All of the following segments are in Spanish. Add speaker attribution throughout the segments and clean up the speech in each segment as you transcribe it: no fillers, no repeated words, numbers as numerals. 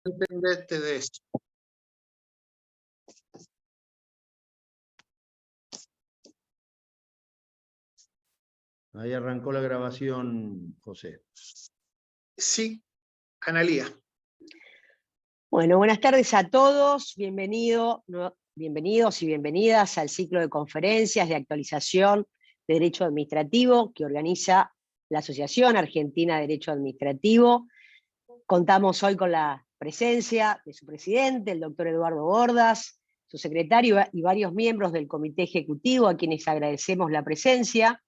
Speaker 1: Entenderte de eso.
Speaker 2: Ahí arrancó la grabación, José.
Speaker 1: Sí, Analía.
Speaker 3: Bueno, buenas tardes a todos. Bienvenidos y bienvenidas al ciclo de conferencias de actualización de Derecho Administrativo que organiza la Asociación Argentina de Derecho Administrativo. Contamos hoy con la presencia de su presidente, el doctor Eduardo Bordas, su secretario y varios miembros del comité ejecutivo, a quienes agradecemos la presencia.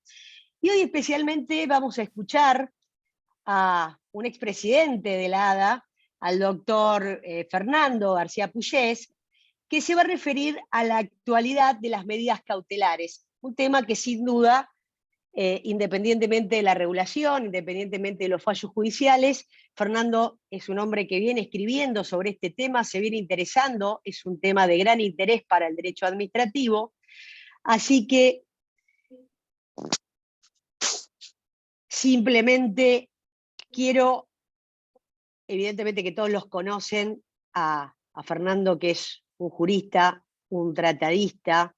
Speaker 3: Y hoy especialmente vamos a escuchar a un expresidente de la ADA, al doctor Fernando García Puyés, que se va a referir a la actualidad de las medidas cautelares, un tema que sin duda, independientemente de la regulación, independientemente de los fallos judiciales, Fernando es un hombre que viene escribiendo sobre este tema, se viene interesando, es un tema de gran interés para el derecho administrativo, así que simplemente quiero, evidentemente que todos los conocen, a Fernando, que es un jurista, un tratadista,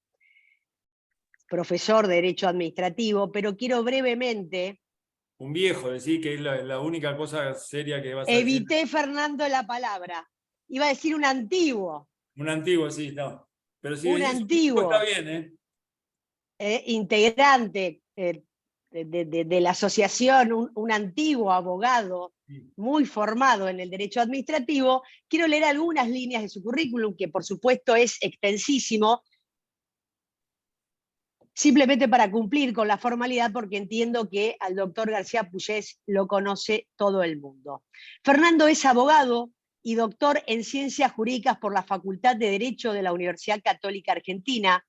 Speaker 3: profesor de Derecho Administrativo, pero quiero brevemente...
Speaker 4: Un viejo, decir que es la única cosa seria que vas a decir.
Speaker 3: Evité, Fernando, la palabra. Iba a decir un antiguo.
Speaker 4: Un antiguo, sí, no. Pero si
Speaker 3: un
Speaker 4: decís
Speaker 3: antiguo.
Speaker 4: Está bien,
Speaker 3: integrante de la asociación, un antiguo abogado muy formado en el derecho administrativo. Quiero leer algunas líneas de su currículum, que por supuesto es extensísimo, simplemente para cumplir con la formalidad, porque entiendo que al doctor García Puyés lo conoce todo el mundo. Fernando es abogado y doctor en Ciencias Jurídicas por la Facultad de Derecho de la Universidad Católica Argentina,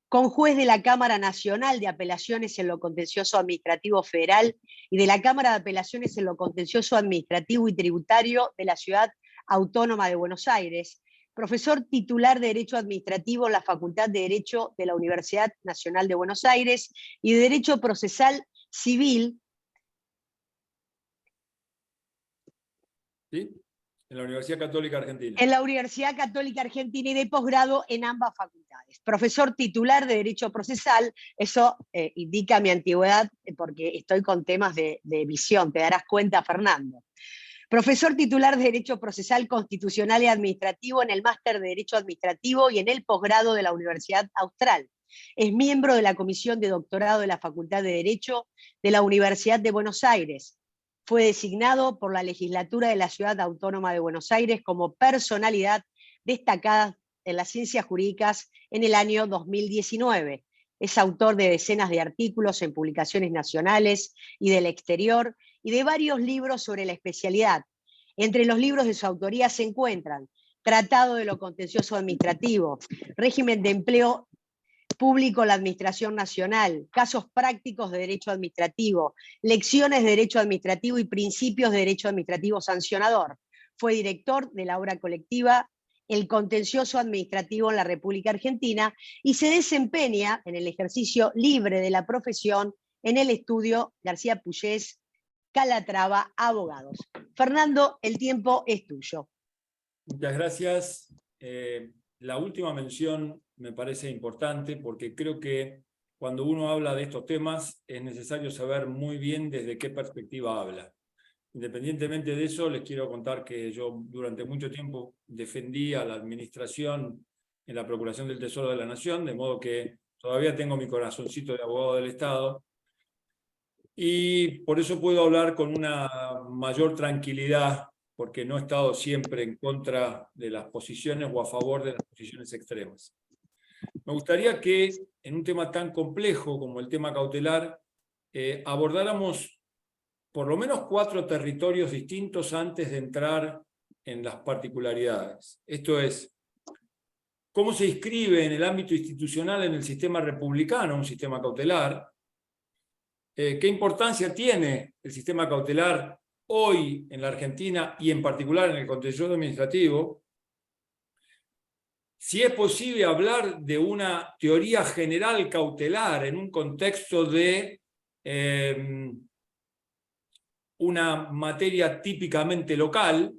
Speaker 3: con juez de la Cámara Nacional de Apelaciones en lo Contencioso Administrativo Federal y de la Cámara de Apelaciones en lo Contencioso Administrativo y Tributario de la Ciudad Autónoma de Buenos Aires, profesor titular de Derecho Administrativo en la Facultad de Derecho de la Universidad Nacional de Buenos Aires y de Derecho Procesal Civil.
Speaker 4: ¿sí? En la Universidad Católica Argentina.
Speaker 3: En la Universidad Católica Argentina y de posgrado en ambas facultades. Profesor titular de Derecho Procesal, eso indica mi antigüedad porque estoy con temas de visión, te darás cuenta, Fernando. Profesor titular de Derecho Procesal Constitucional y Administrativo en el Máster de Derecho Administrativo y en el posgrado de la Universidad Austral. Es miembro de la Comisión de Doctorado de la Facultad de Derecho de la Universidad de Buenos Aires. Fue designado por la legislatura de la Ciudad Autónoma de Buenos Aires como personalidad destacada en las ciencias jurídicas en el año 2019. Es autor de decenas de artículos en publicaciones nacionales y del exterior y de varios libros sobre la especialidad. Entre los libros de su autoría se encuentran Tratado de lo Contencioso Administrativo, Régimen de Empleo Público, la Administración Nacional, Casos Prácticos de Derecho Administrativo, Lecciones de Derecho Administrativo y Principios de Derecho Administrativo Sancionador. Fue director de la obra colectiva El Contencioso Administrativo en la República Argentina y se desempeña en el ejercicio libre de la profesión en el estudio García Puyés, Calatrava, Abogados. Fernando, el tiempo es tuyo.
Speaker 4: Muchas gracias. La última mención me parece importante porque creo que cuando uno habla de estos temas es necesario saber muy bien desde qué perspectiva habla. Independientemente de eso, les quiero contar que yo durante mucho tiempo defendí a la administración en la Procuración del Tesoro de la Nación, de modo que todavía tengo mi corazoncito de abogado del Estado, y por eso puedo hablar con una mayor tranquilidad, porque no he estado siempre en contra de las posiciones o a favor de las posiciones extremas. Me gustaría que en un tema tan complejo como el tema cautelar abordáramos por lo menos 4 territorios distintos antes de entrar en las particularidades. Esto es, cómo se inscribe en el ámbito institucional en el sistema republicano un sistema cautelar, qué importancia tiene el sistema cautelar hoy en la Argentina y en particular en el contencioso administrativo, si es posible hablar de una teoría general cautelar en un contexto de una materia típicamente local,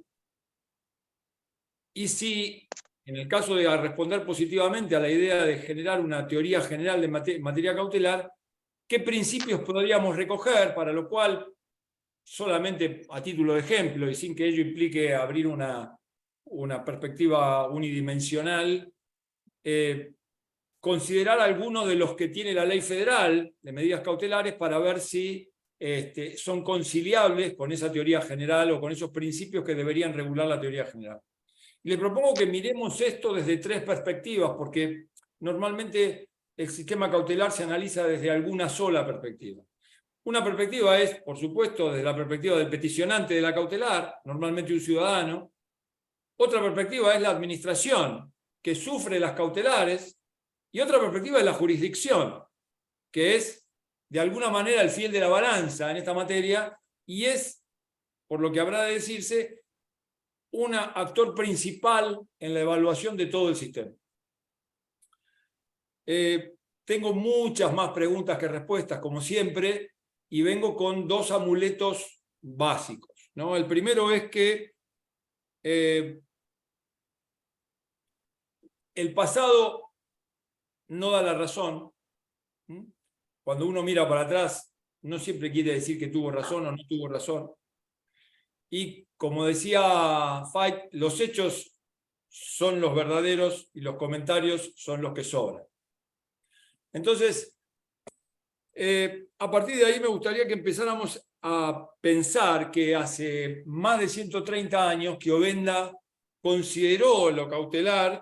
Speaker 4: y si, en el caso de responder positivamente a la idea de generar una teoría general de materia cautelar, ¿qué principios podríamos recoger? Para lo cual, solamente a título de ejemplo, y sin que ello implique abrir una perspectiva unidimensional, considerar algunos de los que tiene la ley federal de medidas cautelares para ver si son conciliables con esa teoría general o con esos principios que deberían regular la teoría general. Y le propongo que miremos esto desde 3 perspectivas, porque normalmente el sistema cautelar se analiza desde alguna sola perspectiva. Una perspectiva es, por supuesto, desde la perspectiva del peticionante de la cautelar, normalmente un ciudadano. Otra perspectiva es la administración, que sufre las cautelares. Y otra perspectiva es la jurisdicción, que es, de alguna manera, el fiel de la balanza en esta materia y es, por lo que habrá de decirse, un actor principal en la evaluación de todo el sistema. Tengo muchas más preguntas que respuestas, como siempre, y vengo con 2 amuletos básicos, ¿no? El primero es que el pasado no da la razón. Cuando uno mira para atrás, no siempre quiere decir que tuvo razón o no tuvo razón. Y como decía Fait, los hechos son los verdaderos y los comentarios son los que sobran. Entonces, a partir de ahí me gustaría que empezáramos a pensar que hace más de 130 años que Ovenda consideró lo cautelar,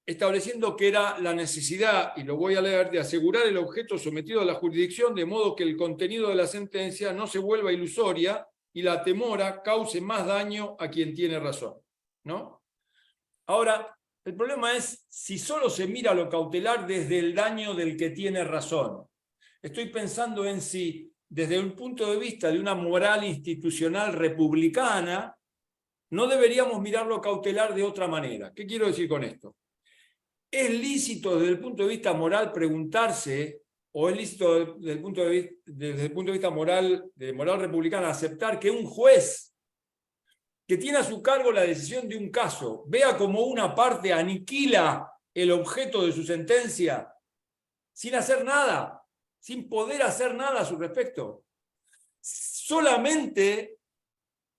Speaker 4: estableciendo que era la necesidad, y lo voy a leer, de asegurar el objeto sometido a la jurisdicción de modo que el contenido de la sentencia no se vuelva ilusoria y la temora cause más daño a quien tiene razón, ¿no? Ahora, el problema es si solo se mira lo cautelar desde el daño del que tiene razón. Estoy pensando en si, desde un punto de vista de una moral institucional republicana, no deberíamos mirar lo cautelar de otra manera. ¿Qué quiero decir con esto? ¿Es lícito desde el punto de vista moral preguntarse, o es lícito desde el punto de vista moral, de moral republicana, aceptar que un juez que tiene a su cargo la decisión de un caso vea como una parte aniquila el objeto de su sentencia sin hacer nada, sin poder hacer nada a su respecto? Solamente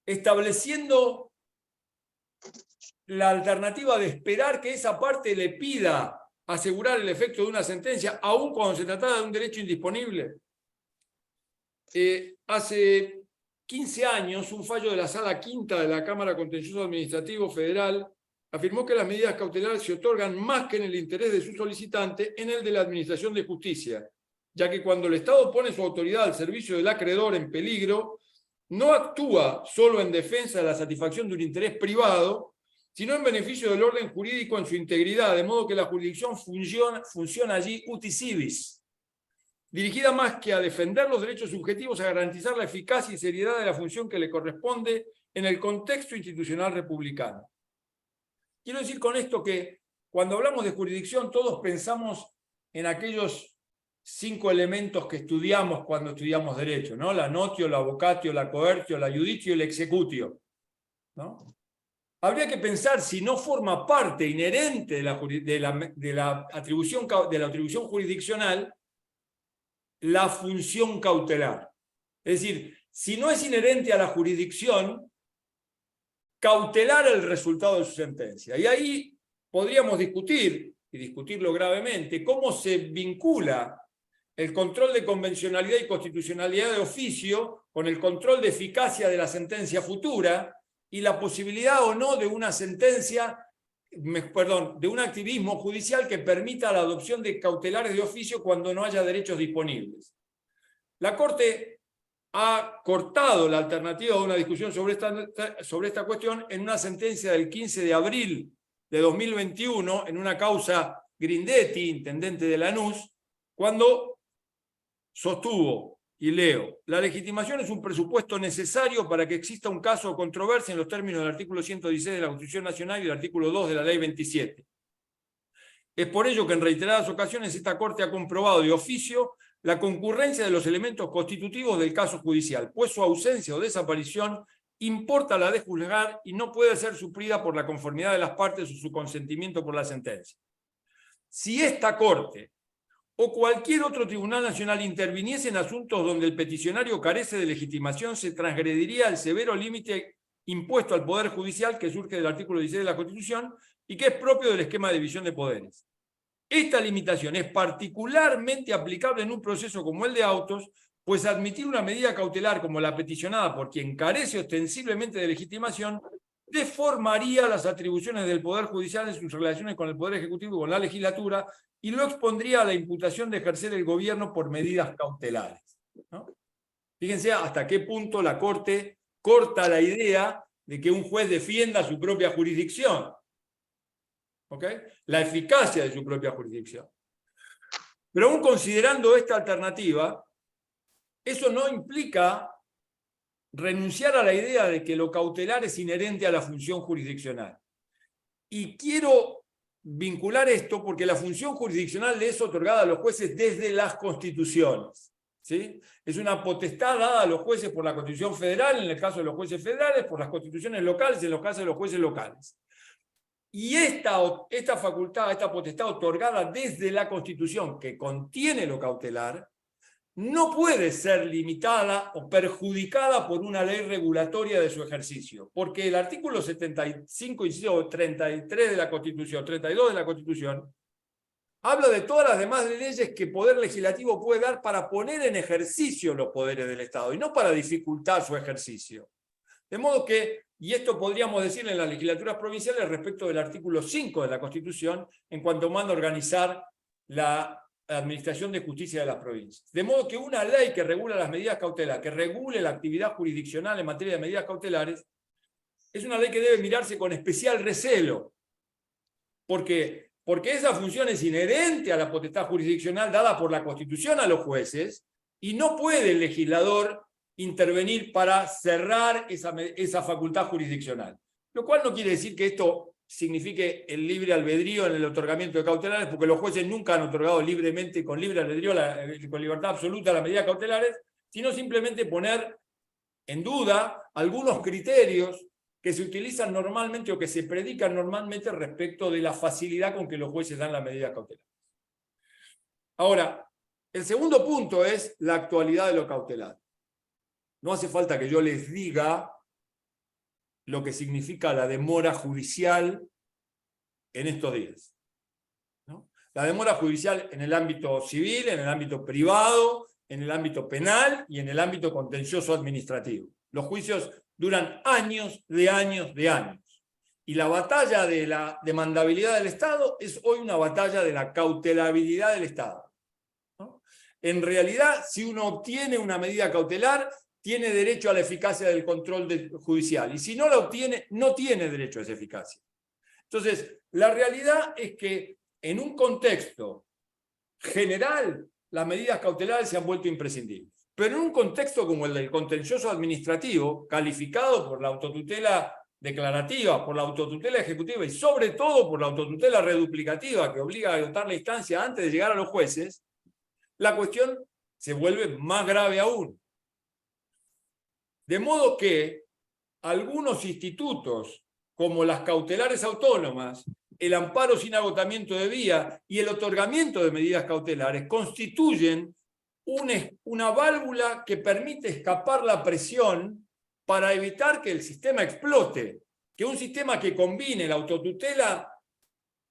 Speaker 4: estableciendo la alternativa de esperar que esa parte le pida asegurar el efecto de una sentencia, aun cuando se trataba de un derecho indisponible. Hace 15 años, un fallo de la Sala Quinta de la Cámara Contencioso Administrativo Federal afirmó que las medidas cautelares se otorgan más que en el interés de su solicitante, en el de la Administración de Justicia, ya que cuando el Estado pone su autoridad al servicio del acreedor en peligro, no actúa solo en defensa de la satisfacción de un interés privado, sino en beneficio del orden jurídico en su integridad, de modo que la jurisdicción funciona allí uti civis, dirigida más que a defender los derechos subjetivos, a garantizar la eficacia y seriedad de la función que le corresponde en el contexto institucional republicano. Quiero decir con esto que cuando hablamos de jurisdicción todos pensamos en aquellos 5 elementos que estudiamos cuando estudiamos derecho, ¿no? La notio, la vocatio, la coertio, la iuditio y la executio, ¿no? Habría que pensar si no forma parte inherente de la atribución jurisdiccional la función cautelar. Es decir, si no es inherente a la jurisdicción, cautelar el resultado de su sentencia. Y ahí podríamos discutir, y discutirlo gravemente, cómo se vincula el control de convencionalidad y constitucionalidad de oficio con el control de eficacia de la sentencia futura, y la posibilidad o no de una sentencia, de un activismo judicial que permita la adopción de cautelares de oficio cuando no haya derechos disponibles. La Corte ha cortado la alternativa de una discusión sobre esta cuestión en una sentencia del 15 de abril de 2021, en una causa Grindetti, intendente de Lanús, cuando sostuvo, y leo, la legitimación es un presupuesto necesario para que exista un caso o controversia en los términos del artículo 116 de la Constitución Nacional y del artículo 2 de la Ley 27. Es por ello que en reiteradas ocasiones esta Corte ha comprobado de oficio la concurrencia de los elementos constitutivos del caso judicial, pues su ausencia o desaparición importa la de juzgar y no puede ser suplida por la conformidad de las partes o su consentimiento por la sentencia. Si esta Corte o cualquier otro tribunal nacional interviniese en asuntos donde el peticionario carece de legitimación, se transgrediría el severo límite impuesto al Poder Judicial que surge del artículo 16 de la Constitución y que es propio del esquema de división de poderes. Esta limitación es particularmente aplicable en un proceso como el de autos, pues admitir una medida cautelar como la peticionada por quien carece ostensiblemente de legitimación deformaría las atribuciones del Poder Judicial en sus relaciones con el Poder Ejecutivo y con la legislatura y lo expondría a la imputación de ejercer el gobierno por medidas cautelares, ¿no? Fíjense hasta qué punto la Corte corta la idea de que un juez defienda su propia jurisdicción. ¿Ok? La eficacia de su propia jurisdicción. Pero aún considerando esta alternativa, eso no implica renunciar a la idea de que lo cautelar es inherente a la función jurisdiccional. Y quiero vincular esto porque la función jurisdiccional le es otorgada a los jueces desde las constituciones, ¿sí? Es una potestad dada a los jueces por la Constitución Federal, en el caso de los jueces federales, por las constituciones locales, en los casos de los jueces locales. Y esta facultad, esta potestad otorgada desde la Constitución que contiene lo cautelar, no puede ser limitada o perjudicada por una ley regulatoria de su ejercicio, porque el artículo 75, inciso 33 de la Constitución, 32 de la Constitución, habla de todas las demás leyes que el Poder Legislativo puede dar para poner en ejercicio los poderes del Estado y no para dificultar su ejercicio. De modo que, y esto podríamos decirle en las legislaturas provinciales respecto del artículo 5 de la Constitución, en cuanto manda a organizar la administración de justicia de las provincias. De modo que una ley que regula las medidas cautelares, que regule la actividad jurisdiccional en materia de medidas cautelares, es una ley que debe mirarse con especial recelo, porque esa función es inherente a la potestad jurisdiccional dada por la Constitución a los jueces, y no puede el legislador intervenir para cerrar esa facultad jurisdiccional. Lo cual no quiere decir que esto signifique el libre albedrío en el otorgamiento de cautelares, porque los jueces nunca han otorgado libremente, con libre albedrío, con libertad absoluta las medidas cautelares, sino simplemente poner en duda algunos criterios que se utilizan normalmente o que se predican normalmente respecto de la facilidad con que los jueces dan las medidas cautelares. Ahora, el segundo punto es la actualidad de lo cautelar. No hace falta que yo les diga lo que significa la demora judicial en estos días, ¿no? La demora judicial en el ámbito civil, en el ámbito privado, en el ámbito penal y en el ámbito contencioso administrativo. Los juicios duran años de años de años. Y la batalla de la demandabilidad del Estado es hoy una batalla de la cautelabilidad del Estado, ¿no? En realidad, si uno obtiene una medida cautelar, tiene derecho a la eficacia del control judicial. Y si no la obtiene, no tiene derecho a esa eficacia. Entonces, la realidad es que en un contexto general, las medidas cautelares se han vuelto imprescindibles. Pero en un contexto como el del contencioso administrativo, calificado por la autotutela declarativa, por la autotutela ejecutiva y sobre todo por la autotutela reduplicativa que obliga a agotar la instancia antes de llegar a los jueces, la cuestión se vuelve más grave aún. De modo que algunos institutos, como las cautelares autónomas, el amparo sin agotamiento de vía y el otorgamiento de medidas cautelares, constituyen una válvula que permite escapar la presión para evitar que el sistema explote, que un sistema que combine la autotutela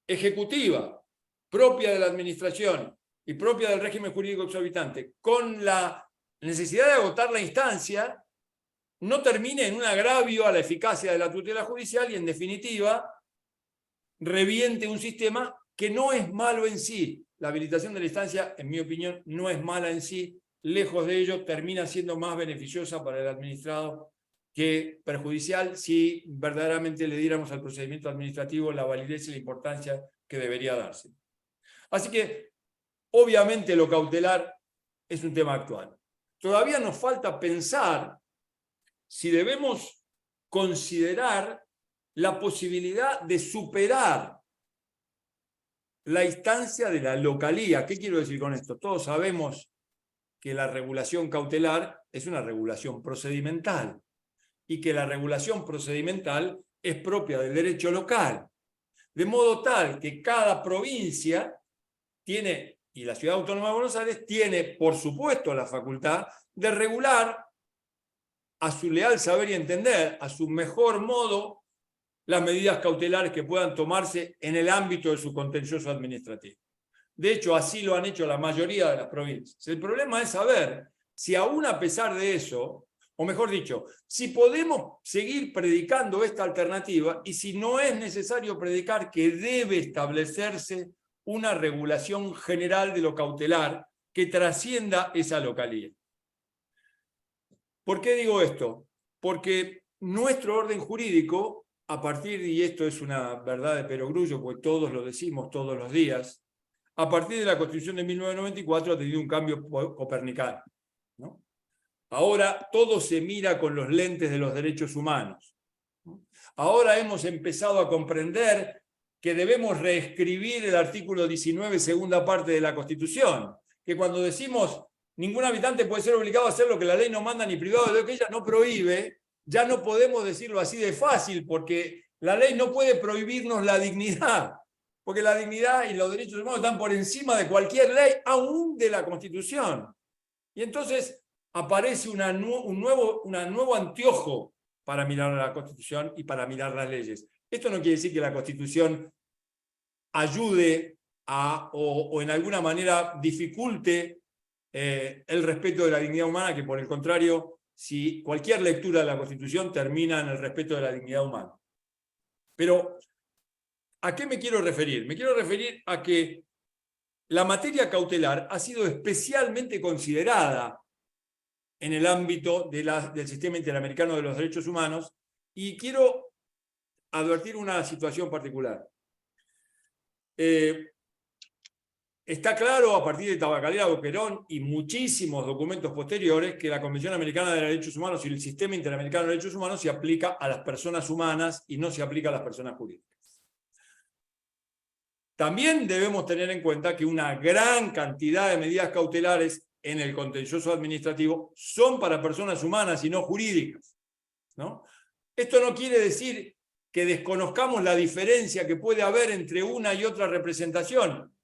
Speaker 4: ejecutiva propia de la administración y propia del régimen jurídico exorbitante con la necesidad de agotar la instancia no termine en un agravio a la eficacia de la tutela judicial y, en definitiva, reviente un sistema que no es malo en sí. La habilitación de la instancia, en mi opinión, no es mala en sí. Lejos de ello, termina siendo más beneficiosa para el administrado que perjudicial si verdaderamente le diéramos al procedimiento administrativo la validez y la importancia que debería darse. Así que, obviamente, lo cautelar es un tema actual. Todavía nos falta pensar si debemos considerar la posibilidad de superar la instancia de la localía. ¿Qué quiero decir con esto? Todos sabemos que la regulación cautelar es una regulación procedimental y que la regulación procedimental es propia del derecho local. De modo tal que cada provincia tiene, y la Ciudad Autónoma de Buenos Aires tiene, por supuesto, la facultad de regular a su leal saber y entender, a su mejor modo, las medidas cautelares que puedan tomarse en el ámbito de su contencioso administrativo. De hecho, así lo han hecho la mayoría de las provincias. El problema es saber si aún a pesar de eso, o mejor dicho, si podemos seguir predicando esta alternativa y si no es necesario predicar que debe establecerse una regulación general de lo cautelar que trascienda esa localía. ¿Por qué digo esto? Porque nuestro orden jurídico, a partir, y esto es una verdad de perogrullo, porque todos lo decimos todos los días, a partir de la Constitución de 1994 ha tenido un cambio copernicano, ¿no? Ahora todo se mira con los lentes de los derechos humanos. Ahora hemos empezado a comprender que debemos reescribir el artículo 19, segunda parte de la Constitución, que cuando decimos ningún habitante puede ser obligado a hacer lo que la ley no manda ni privado de lo que ella no prohíbe, ya no podemos decirlo así de fácil, porque la ley no puede prohibirnos la dignidad, porque la dignidad y los derechos humanos están por encima de cualquier ley, aún de la Constitución. Y entonces aparece un nuevo anteojo para mirar a la Constitución y para mirar las leyes. Esto no quiere decir que la Constitución ayude o en alguna manera dificulte el respeto de la dignidad humana, que por el contrario, si cualquier lectura de la Constitución termina en el respeto de la dignidad humana. Pero, ¿a qué me quiero referir? Me quiero referir a que la materia cautelar ha sido especialmente considerada en el ámbito del Sistema Interamericano de los Derechos Humanos, y quiero advertir una situación particular. Está claro a partir de Tabacalera, Boquerón y muchísimos documentos posteriores que la Convención Americana de Derechos Humanos y el Sistema Interamericano de Derechos Humanos se aplica a las personas humanas y no se aplica a las personas jurídicas. También debemos tener en cuenta que una gran cantidad de medidas cautelares en el contencioso administrativo son para personas humanas y no jurídicas, ¿no? Esto no quiere decir que desconozcamos la diferencia que puede haber entre una y otra representación.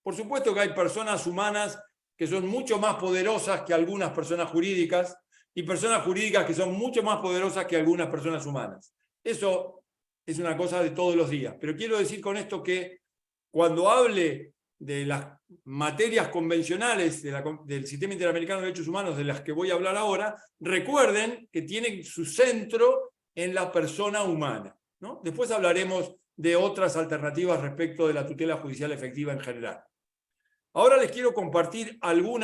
Speaker 4: Por supuesto que hay personas humanas que son mucho más poderosas que algunas personas jurídicas y personas jurídicas que son mucho más poderosas que algunas personas humanas. Eso es una cosa de todos los días. Pero quiero decir con esto que cuando hable de las materias convencionales del Sistema Interamericano de Derechos Humanos de las que voy a hablar ahora, recuerden que tienen su centro en la persona humana, ¿no? Después hablaremos de otras alternativas respecto de la tutela judicial efectiva en general. Ahora les quiero compartir algún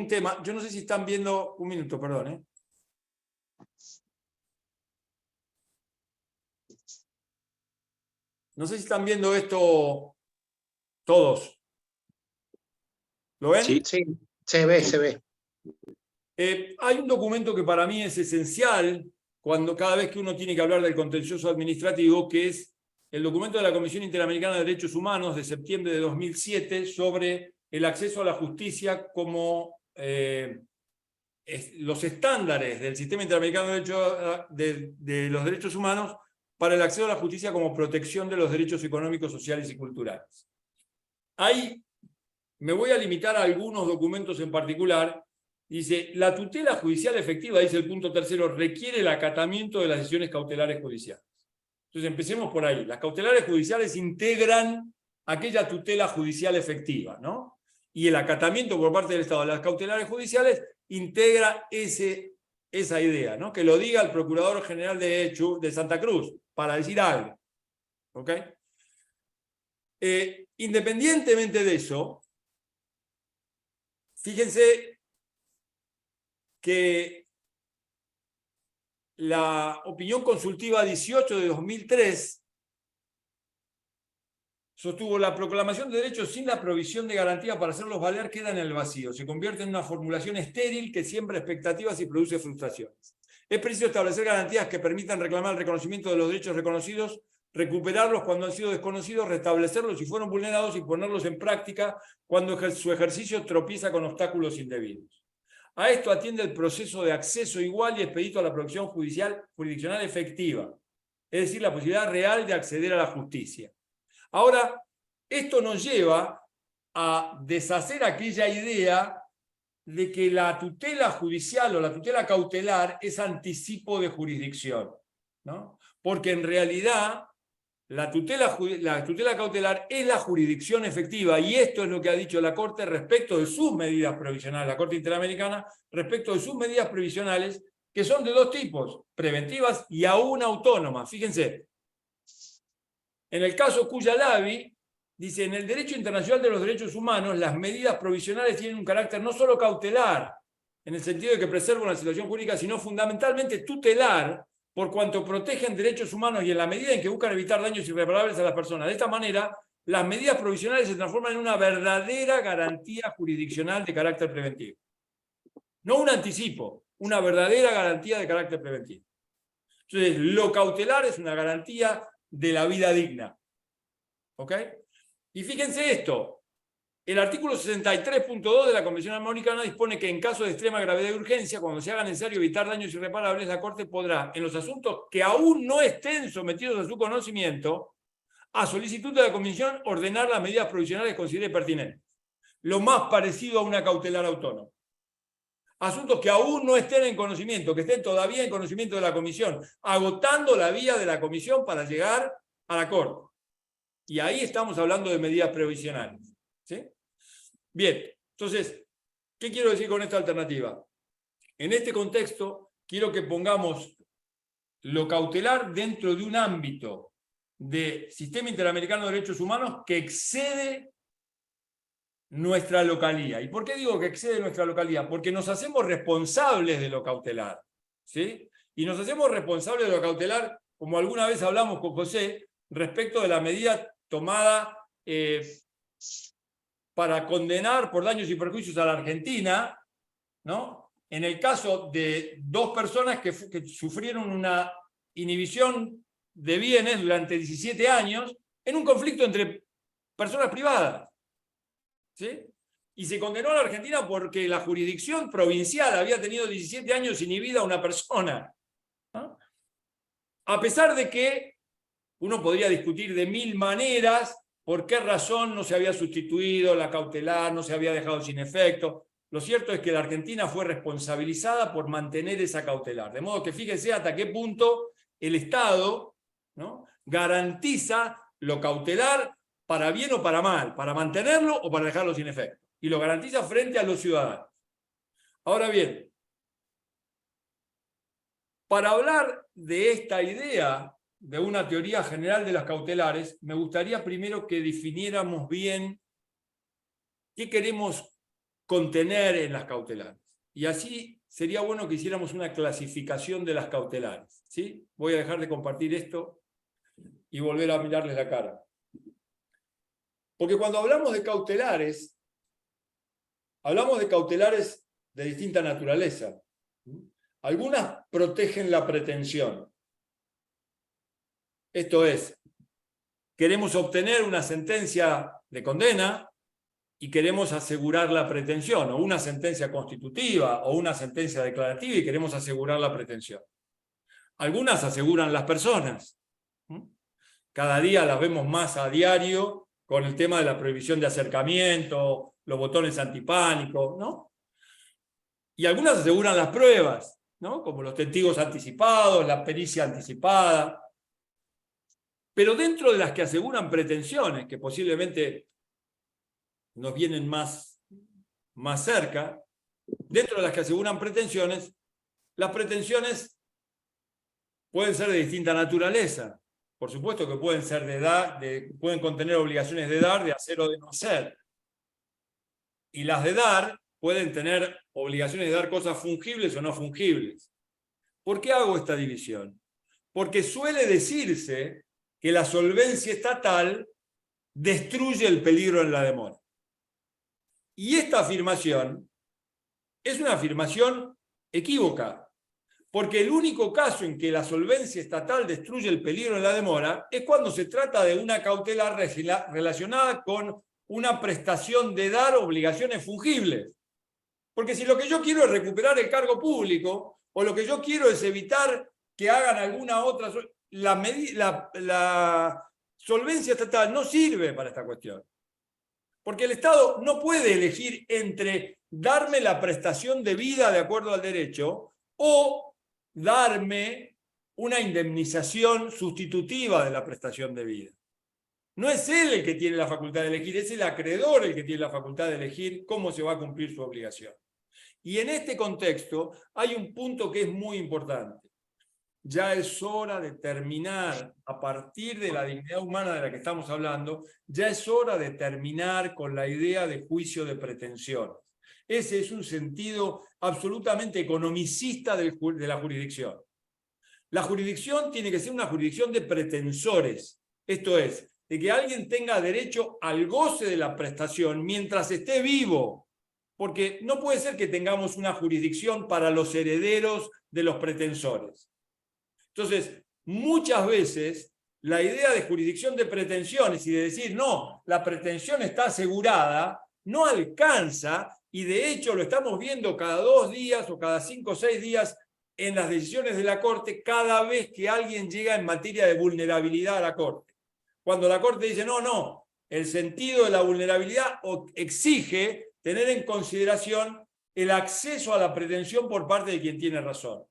Speaker 4: tema. Yo no sé si están viendo, un minuto, perdón, No sé si están viendo esto todos. ¿Lo ven?
Speaker 1: Sí, sí, se ve, se ve.
Speaker 4: Hay un documento que para mí es esencial cada vez que uno tiene que hablar del contencioso administrativo, que es el documento de la Comisión Interamericana de Derechos Humanos de septiembre de 2007 sobre el acceso a la justicia como los estándares del Sistema Interamericano de los Derechos Humanos para el acceso a la justicia como protección de los derechos económicos, sociales y culturales. Ahí me voy a limitar a algunos documentos en particular. Dice, la tutela judicial efectiva, dice el punto tercero, requiere el acatamiento de las decisiones cautelares judiciales. Entonces empecemos por ahí. Las cautelares judiciales integran aquella tutela judicial efectiva, ¿no? Y el acatamiento por parte del Estado de las cautelares judiciales integra esa idea, ¿no? Que lo diga el Procurador General de Santa Cruz, para decir algo. ¿Ok? Independientemente de eso, fíjense que la opinión consultiva 18 de 2003 sostuvo la proclamación de derechos sin la provisión de garantía para hacerlos valer queda en el vacío. Se convierte en una formulación estéril que siembra expectativas y produce frustraciones. Es preciso establecer garantías que permitan reclamar el reconocimiento de los derechos reconocidos, recuperarlos cuando han sido desconocidos, restablecerlos si fueron vulnerados y ponerlos en práctica cuando su ejercicio tropieza con obstáculos indebidos. A esto atiende el proceso de acceso igual y expedito a la producción jurisdiccional efectiva, es decir, la posibilidad real de acceder a la justicia. Ahora, esto nos lleva a deshacer aquella idea de que la tutela judicial o la tutela cautelar es anticipo de jurisdicción, ¿no? Porque en realidad la tutela cautelar es la jurisdicción efectiva, y esto es lo que ha dicho la Corte respecto de sus medidas provisionales, la Corte Interamericana, respecto de sus medidas provisionales, que son de dos tipos, preventivas y aún autónomas. Fíjense, en el caso Cuyalabi, dice, en el derecho internacional de los derechos humanos, las medidas provisionales tienen un carácter no solo cautelar, en el sentido de que preservan la situación jurídica, sino fundamentalmente tutelar, por cuanto protegen derechos humanos y en la medida en que buscan evitar daños irreparables a las personas. De esta manera, las medidas provisionales se transforman en una verdadera garantía jurisdiccional de carácter preventivo. No un anticipo, una verdadera garantía de carácter preventivo. Entonces, lo cautelar es una garantía de la vida digna. ¿Ok? Y fíjense esto. El artículo 63.2 de la Convención Americana dispone que en caso de extrema gravedad y urgencia, cuando se haga necesario evitar daños irreparables, la Corte podrá, en los asuntos que aún no estén sometidos a su conocimiento, a solicitud de la Comisión, ordenar las medidas provisionales que considere pertinentes. Lo más parecido a una cautelar autónoma. Asuntos que aún no estén en conocimiento, que estén todavía en conocimiento de la Comisión, agotando la vía de la Comisión para llegar a la Corte. Y ahí estamos hablando de medidas provisionales. ¿Sí? Bien, entonces, ¿qué quiero decir con esta alternativa? En este contexto, quiero que pongamos lo cautelar dentro de un ámbito de sistema interamericano de derechos humanos que excede nuestra localía. ¿Y por qué digo que excede nuestra localía? Porque nos hacemos responsables de lo cautelar, ¿sí? Y nos hacemos responsables de lo cautelar, como alguna vez hablamos con José, respecto de la medida tomada para condenar por daños y perjuicios a la Argentina, ¿no? En el caso de dos personas que sufrieron una inhibición de bienes durante 17 años en un conflicto entre personas privadas. ¿Sí? Y se condenó a la Argentina porque la jurisdicción provincial había tenido 17 años inhibida a una persona, ¿no? A pesar de que uno podría discutir de mil maneras por qué razón no se había sustituido la cautelar, no se había dejado sin efecto. Lo cierto es que la Argentina fue responsabilizada por mantener esa cautelar. De modo que fíjense hasta qué punto el Estado, ¿no?, garantiza lo cautelar para bien o para mal, para mantenerlo o para dejarlo sin efecto. Y lo garantiza frente a los ciudadanos. Ahora bien, para hablar de esta idea de una teoría general de las cautelares, me gustaría primero que definiéramos bien qué queremos contener en las cautelares. Y así sería bueno que hiciéramos una clasificación de las cautelares, ¿sí? Voy a dejar de compartir esto y volver a mirarles la cara. Porque cuando hablamos de cautelares de distinta naturaleza. Algunas protegen la pretensión. Esto es, queremos obtener una sentencia de condena y queremos asegurar la pretensión, o una sentencia constitutiva, o una sentencia declarativa y queremos asegurar la pretensión. Algunas aseguran las personas. Cada día las vemos más a diario con el tema de la prohibición de acercamiento, los botones antipánico, ¿no? Y algunas aseguran las pruebas, ¿no? Como los testigos anticipados, la pericia anticipada. Pero dentro de las que aseguran pretensiones, que posiblemente nos vienen más cerca, dentro de las que aseguran pretensiones, las pretensiones pueden ser de distinta naturaleza. Por supuesto que pueden ser pueden contener obligaciones de dar, de hacer o de no hacer. Y las de dar pueden tener obligaciones de dar cosas fungibles o no fungibles. ¿Por qué hago esta división? Porque suele decirse que la solvencia estatal destruye el peligro en la demora. Y esta afirmación es una afirmación equívoca. Porque el único caso en que la solvencia estatal destruye el peligro en la demora es cuando se trata de una cautelar relacionada con una prestación de dar obligaciones fungibles. Porque si lo que yo quiero es recuperar el cargo público, o lo que yo quiero es evitar que hagan alguna otra... La solvencia estatal no sirve para esta cuestión. Porque el Estado no puede elegir entre darme la prestación de vida de acuerdo al derecho o darme una indemnización sustitutiva de la prestación de vida. No es él el que tiene la facultad de elegir, es el acreedor el que tiene la facultad de elegir cómo se va a cumplir su obligación. Y en este contexto hay un punto que es muy importante. Ya es hora de terminar, a partir de la dignidad humana de la que estamos hablando, ya es hora de terminar con la idea de juicio de pretensiones. Ese es un sentido absolutamente economicista de la jurisdicción. La jurisdicción tiene que ser una jurisdicción de pretensores, esto es, de que alguien tenga derecho al goce de la prestación mientras esté vivo, porque no puede ser que tengamos una jurisdicción para los herederos de los pretensores. Entonces, muchas veces la idea de jurisdicción de pretensiones y de decir, no, la pretensión está asegurada, no alcanza, y de hecho lo estamos viendo cada 2 días o cada 5 o 6 días en las decisiones de la Corte cada vez que alguien llega en materia de vulnerabilidad a la Corte. Cuando la Corte dice, no, el sentido de la vulnerabilidad exige tener en consideración el acceso a la pretensión por parte de quien tiene razón.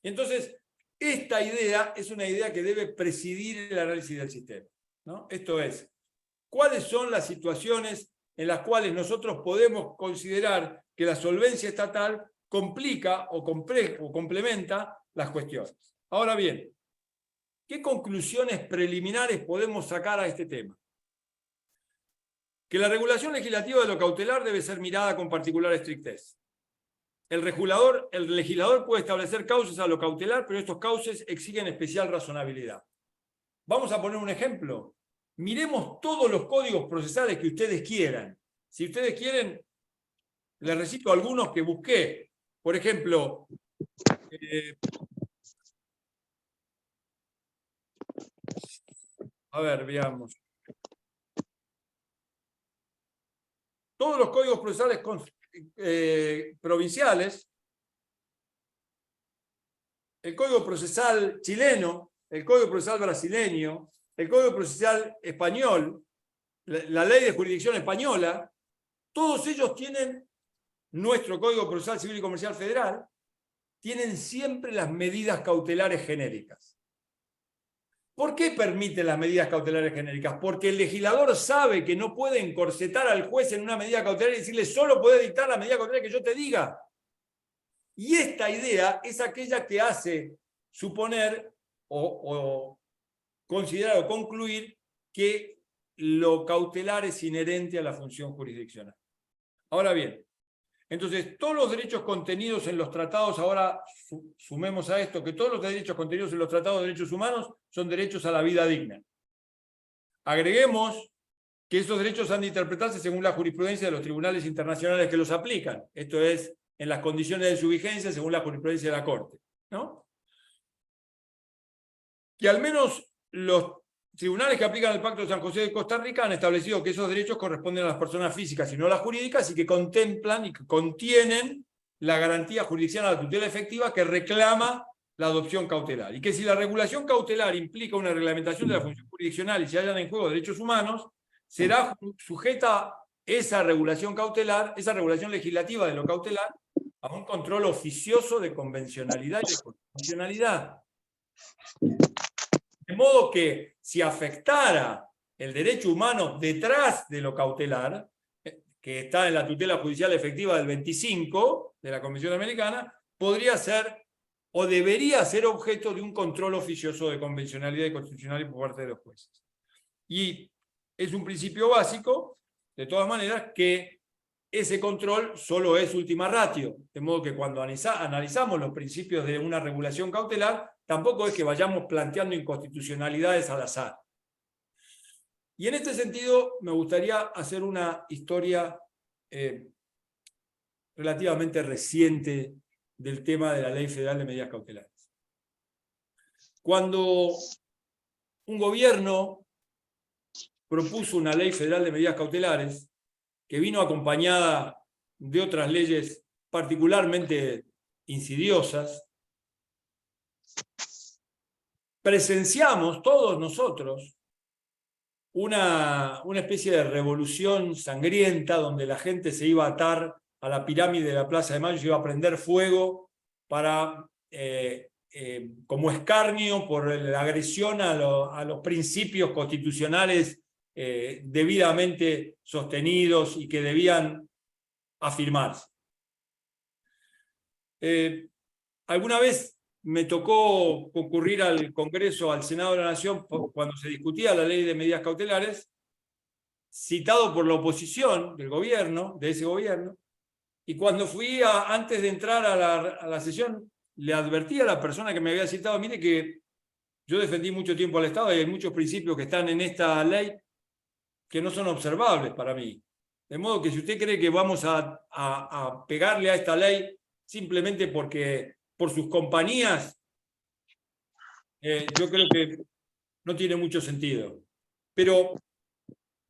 Speaker 4: Entonces, esta idea es una idea que debe presidir el análisis del sistema, ¿no? Esto es, ¿cuáles son las situaciones en las cuales nosotros podemos considerar que la solvencia estatal complica o complementa las cuestiones? Ahora bien, ¿qué conclusiones preliminares podemos sacar a este tema? Que la regulación legislativa de lo cautelar debe ser mirada con particular estrictez. El legislador puede establecer causas a lo cautelar, pero estos cauces exigen especial razonabilidad. Vamos a poner un ejemplo. Miremos todos los códigos procesales que ustedes quieran. Si ustedes quieren, les recito algunos que busqué. Por ejemplo, a ver, veamos. Todos los códigos procesales provinciales, el Código Procesal chileno, el Código Procesal brasileño, el Código Procesal español, la Ley de Jurisdicción española, todos ellos tienen, nuestro Código Procesal Civil y Comercial Federal, tienen siempre las medidas cautelares genéricas. ¿Por qué permiten las medidas cautelares genéricas? Porque el legislador sabe que no puede encorsetar al juez en una medida cautelar y decirle solo puede dictar la medida cautelar que yo te diga. Y esta idea es aquella que hace suponer o considerar o concluir que lo cautelar es inherente a la función jurisdiccional. Ahora bien, entonces todos los derechos contenidos en los tratados, ahora sumemos a esto que todos los derechos contenidos en los tratados de derechos humanos son derechos a la vida digna. Agreguemos que esos derechos han de interpretarse según la jurisprudencia de los tribunales internacionales que los aplican. Esto es, en las condiciones de su vigencia según la jurisprudencia de la Corte, ¿no? Que al menos los tribunales que aplican el Pacto de San José de Costa Rica han establecido que esos derechos corresponden a las personas físicas y no a las jurídicas, y que contemplan y que contienen la garantía jurisdiccional a la tutela efectiva que reclama la adopción cautelar. Y que si la regulación cautelar implica una reglamentación de la función jurisdiccional y se hallan en juego derechos humanos, será sujeta esa regulación cautelar, esa regulación legislativa de lo cautelar, a un control oficioso de convencionalidad y de constitucionalidad. De modo que si afectara el derecho humano detrás de lo cautelar, que está en la tutela judicial efectiva del 25 de la Convención Americana, podría ser o debería ser objeto de un control oficioso de convencionalidad y constitucionalidad por parte de los jueces. Y es un principio básico, de todas maneras, que ese control solo es ultima ratio, de modo que cuando analizamos los principios de una regulación cautelar, tampoco es que vayamos planteando inconstitucionalidades al azar. Y en este sentido, me gustaría hacer una historia relativamente reciente del tema de la Ley Federal de Medidas Cautelares. Cuando un gobierno propuso una Ley Federal de Medidas Cautelares, que vino acompañada de otras leyes particularmente insidiosas, presenciamos todos nosotros una especie de revolución sangrienta donde la gente se iba a atar a la pirámide de la Plaza de Mayo, se iba a prender fuego para, como escarnio por la agresión a los principios constitucionales debidamente sostenidos y que debían afirmarse. Alguna vez me tocó concurrir al Congreso, al Senado de la Nación, cuando se discutía la ley de medidas cautelares, citado por la oposición del gobierno, de ese gobierno, y cuando fui antes de entrar a la sesión, le advertí a la persona que me había citado, mire que yo defendí mucho tiempo al Estado y hay muchos principios que están en esta ley que no son observables para mí. De modo que si usted cree que vamos a pegarle a esta ley simplemente porque por sus compañías, yo creo que no tiene mucho sentido. Pero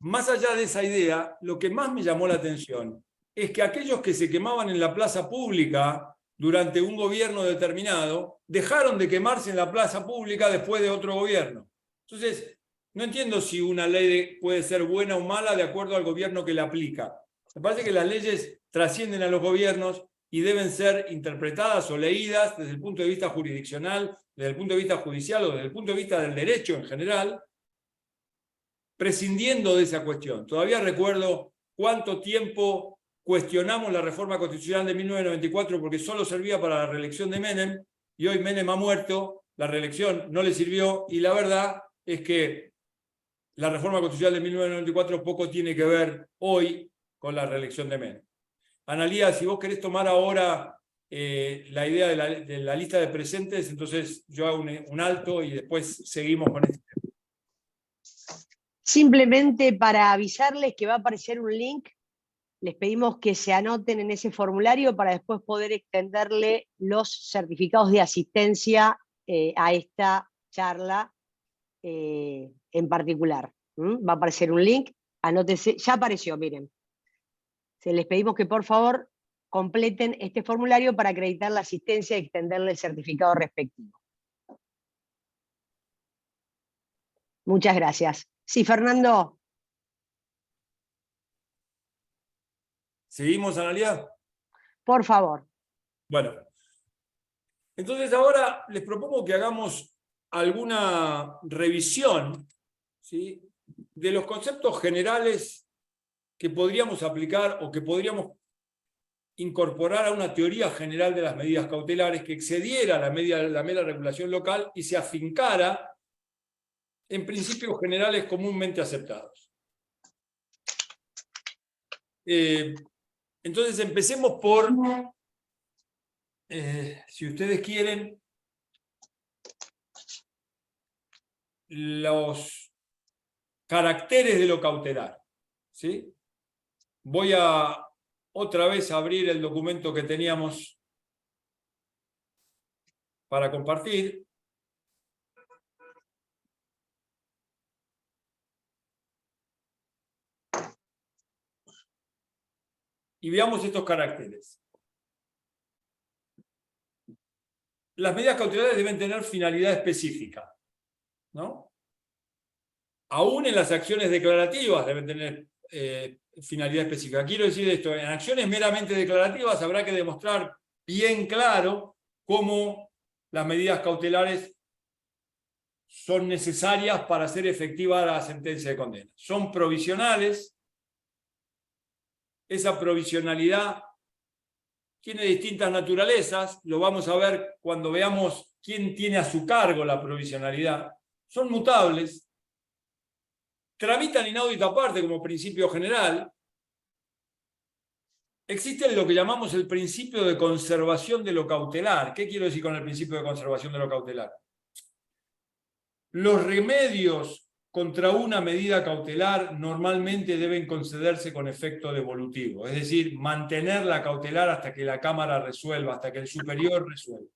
Speaker 4: más allá de esa idea, lo que más me llamó la atención es que aquellos que se quemaban en la plaza pública durante un gobierno determinado, dejaron de quemarse en la plaza pública después de otro gobierno. Entonces, no entiendo si una ley puede ser buena o mala de acuerdo al gobierno que la aplica. Me parece que las leyes trascienden a los gobiernos y deben ser interpretadas o leídas desde el punto de vista jurisdiccional, desde el punto de vista judicial o desde el punto de vista del derecho en general, prescindiendo de esa cuestión. Todavía recuerdo cuánto tiempo cuestionamos la reforma constitucional de 1994 porque solo servía para la reelección de Menem, y hoy Menem ha muerto, la reelección no le sirvió, y la verdad es que la reforma constitucional de 1994 poco tiene que ver hoy con la reelección de Menem. Analía, si vos querés tomar ahora la idea de la lista de presentes, entonces yo hago un alto y después seguimos con este tema.
Speaker 3: Simplemente para avisarles que va a aparecer un link, les pedimos que se anoten en ese formulario para después poder extenderle los certificados de asistencia a esta charla en particular. Va a aparecer un link, anótense, ya apareció, miren. Les pedimos que por favor completen este formulario para acreditar la asistencia y extenderle el certificado respectivo. Muchas gracias. Sí, Fernando.
Speaker 4: ¿Seguimos, Analía?
Speaker 3: Por favor.
Speaker 4: Bueno, entonces ahora les propongo que hagamos alguna revisión, ¿sí?, de los conceptos generales que podríamos aplicar o que podríamos incorporar a una teoría general de las medidas cautelares que excediera la mera regulación local y se afincara en principios generales comúnmente aceptados. Entonces empecemos por, si ustedes quieren, los caracteres de lo cautelar, ¿sí? Voy a otra vez abrir el documento que teníamos para compartir. Y veamos estos caracteres. Las medidas cautelares deben tener finalidad específica, ¿no? Aún en las acciones declarativas deben tener finalidad específica. Quiero decir esto, en acciones meramente declarativas habrá que demostrar bien claro cómo las medidas cautelares son necesarias para hacer efectiva la sentencia de condena. Son provisionales. Esa provisionalidad tiene distintas naturalezas, lo vamos a ver cuando veamos quién tiene a su cargo la provisionalidad. Son mutables, tramitan inaudita aparte como principio general. Existe lo que llamamos el principio de conservación de lo cautelar. ¿Qué quiero decir con el principio de conservación de lo cautelar? Los remedios contra una medida cautelar normalmente deben concederse con efecto devolutivo, es decir, mantener la cautelar hasta que la Cámara resuelva, hasta que el superior resuelva.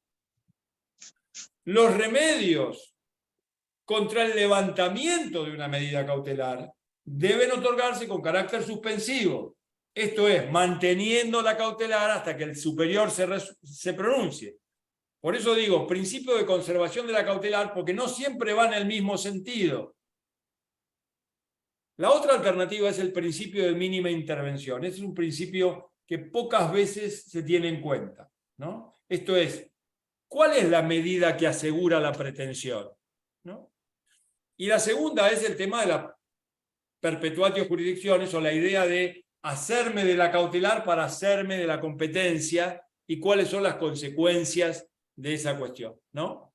Speaker 4: Los remedios contra el levantamiento de una medida cautelar deben otorgarse con carácter suspensivo, Esto es, manteniendo la cautelar hasta que el superior se pronuncie. Por eso digo, principio de conservación de la cautelar, porque no siempre va en el mismo sentido. La otra alternativa es el principio de mínima intervención. Ese es un principio que pocas veces se tiene en cuenta, ¿no? Esto es, ¿cuál es la medida que asegura la pretensión? ¿No? Y la segunda es el tema de la perpetuatio jurisdictionis, o la idea de hacerme de la cautelar para hacerme de la competencia y cuáles son las consecuencias de esa cuestión, ¿no?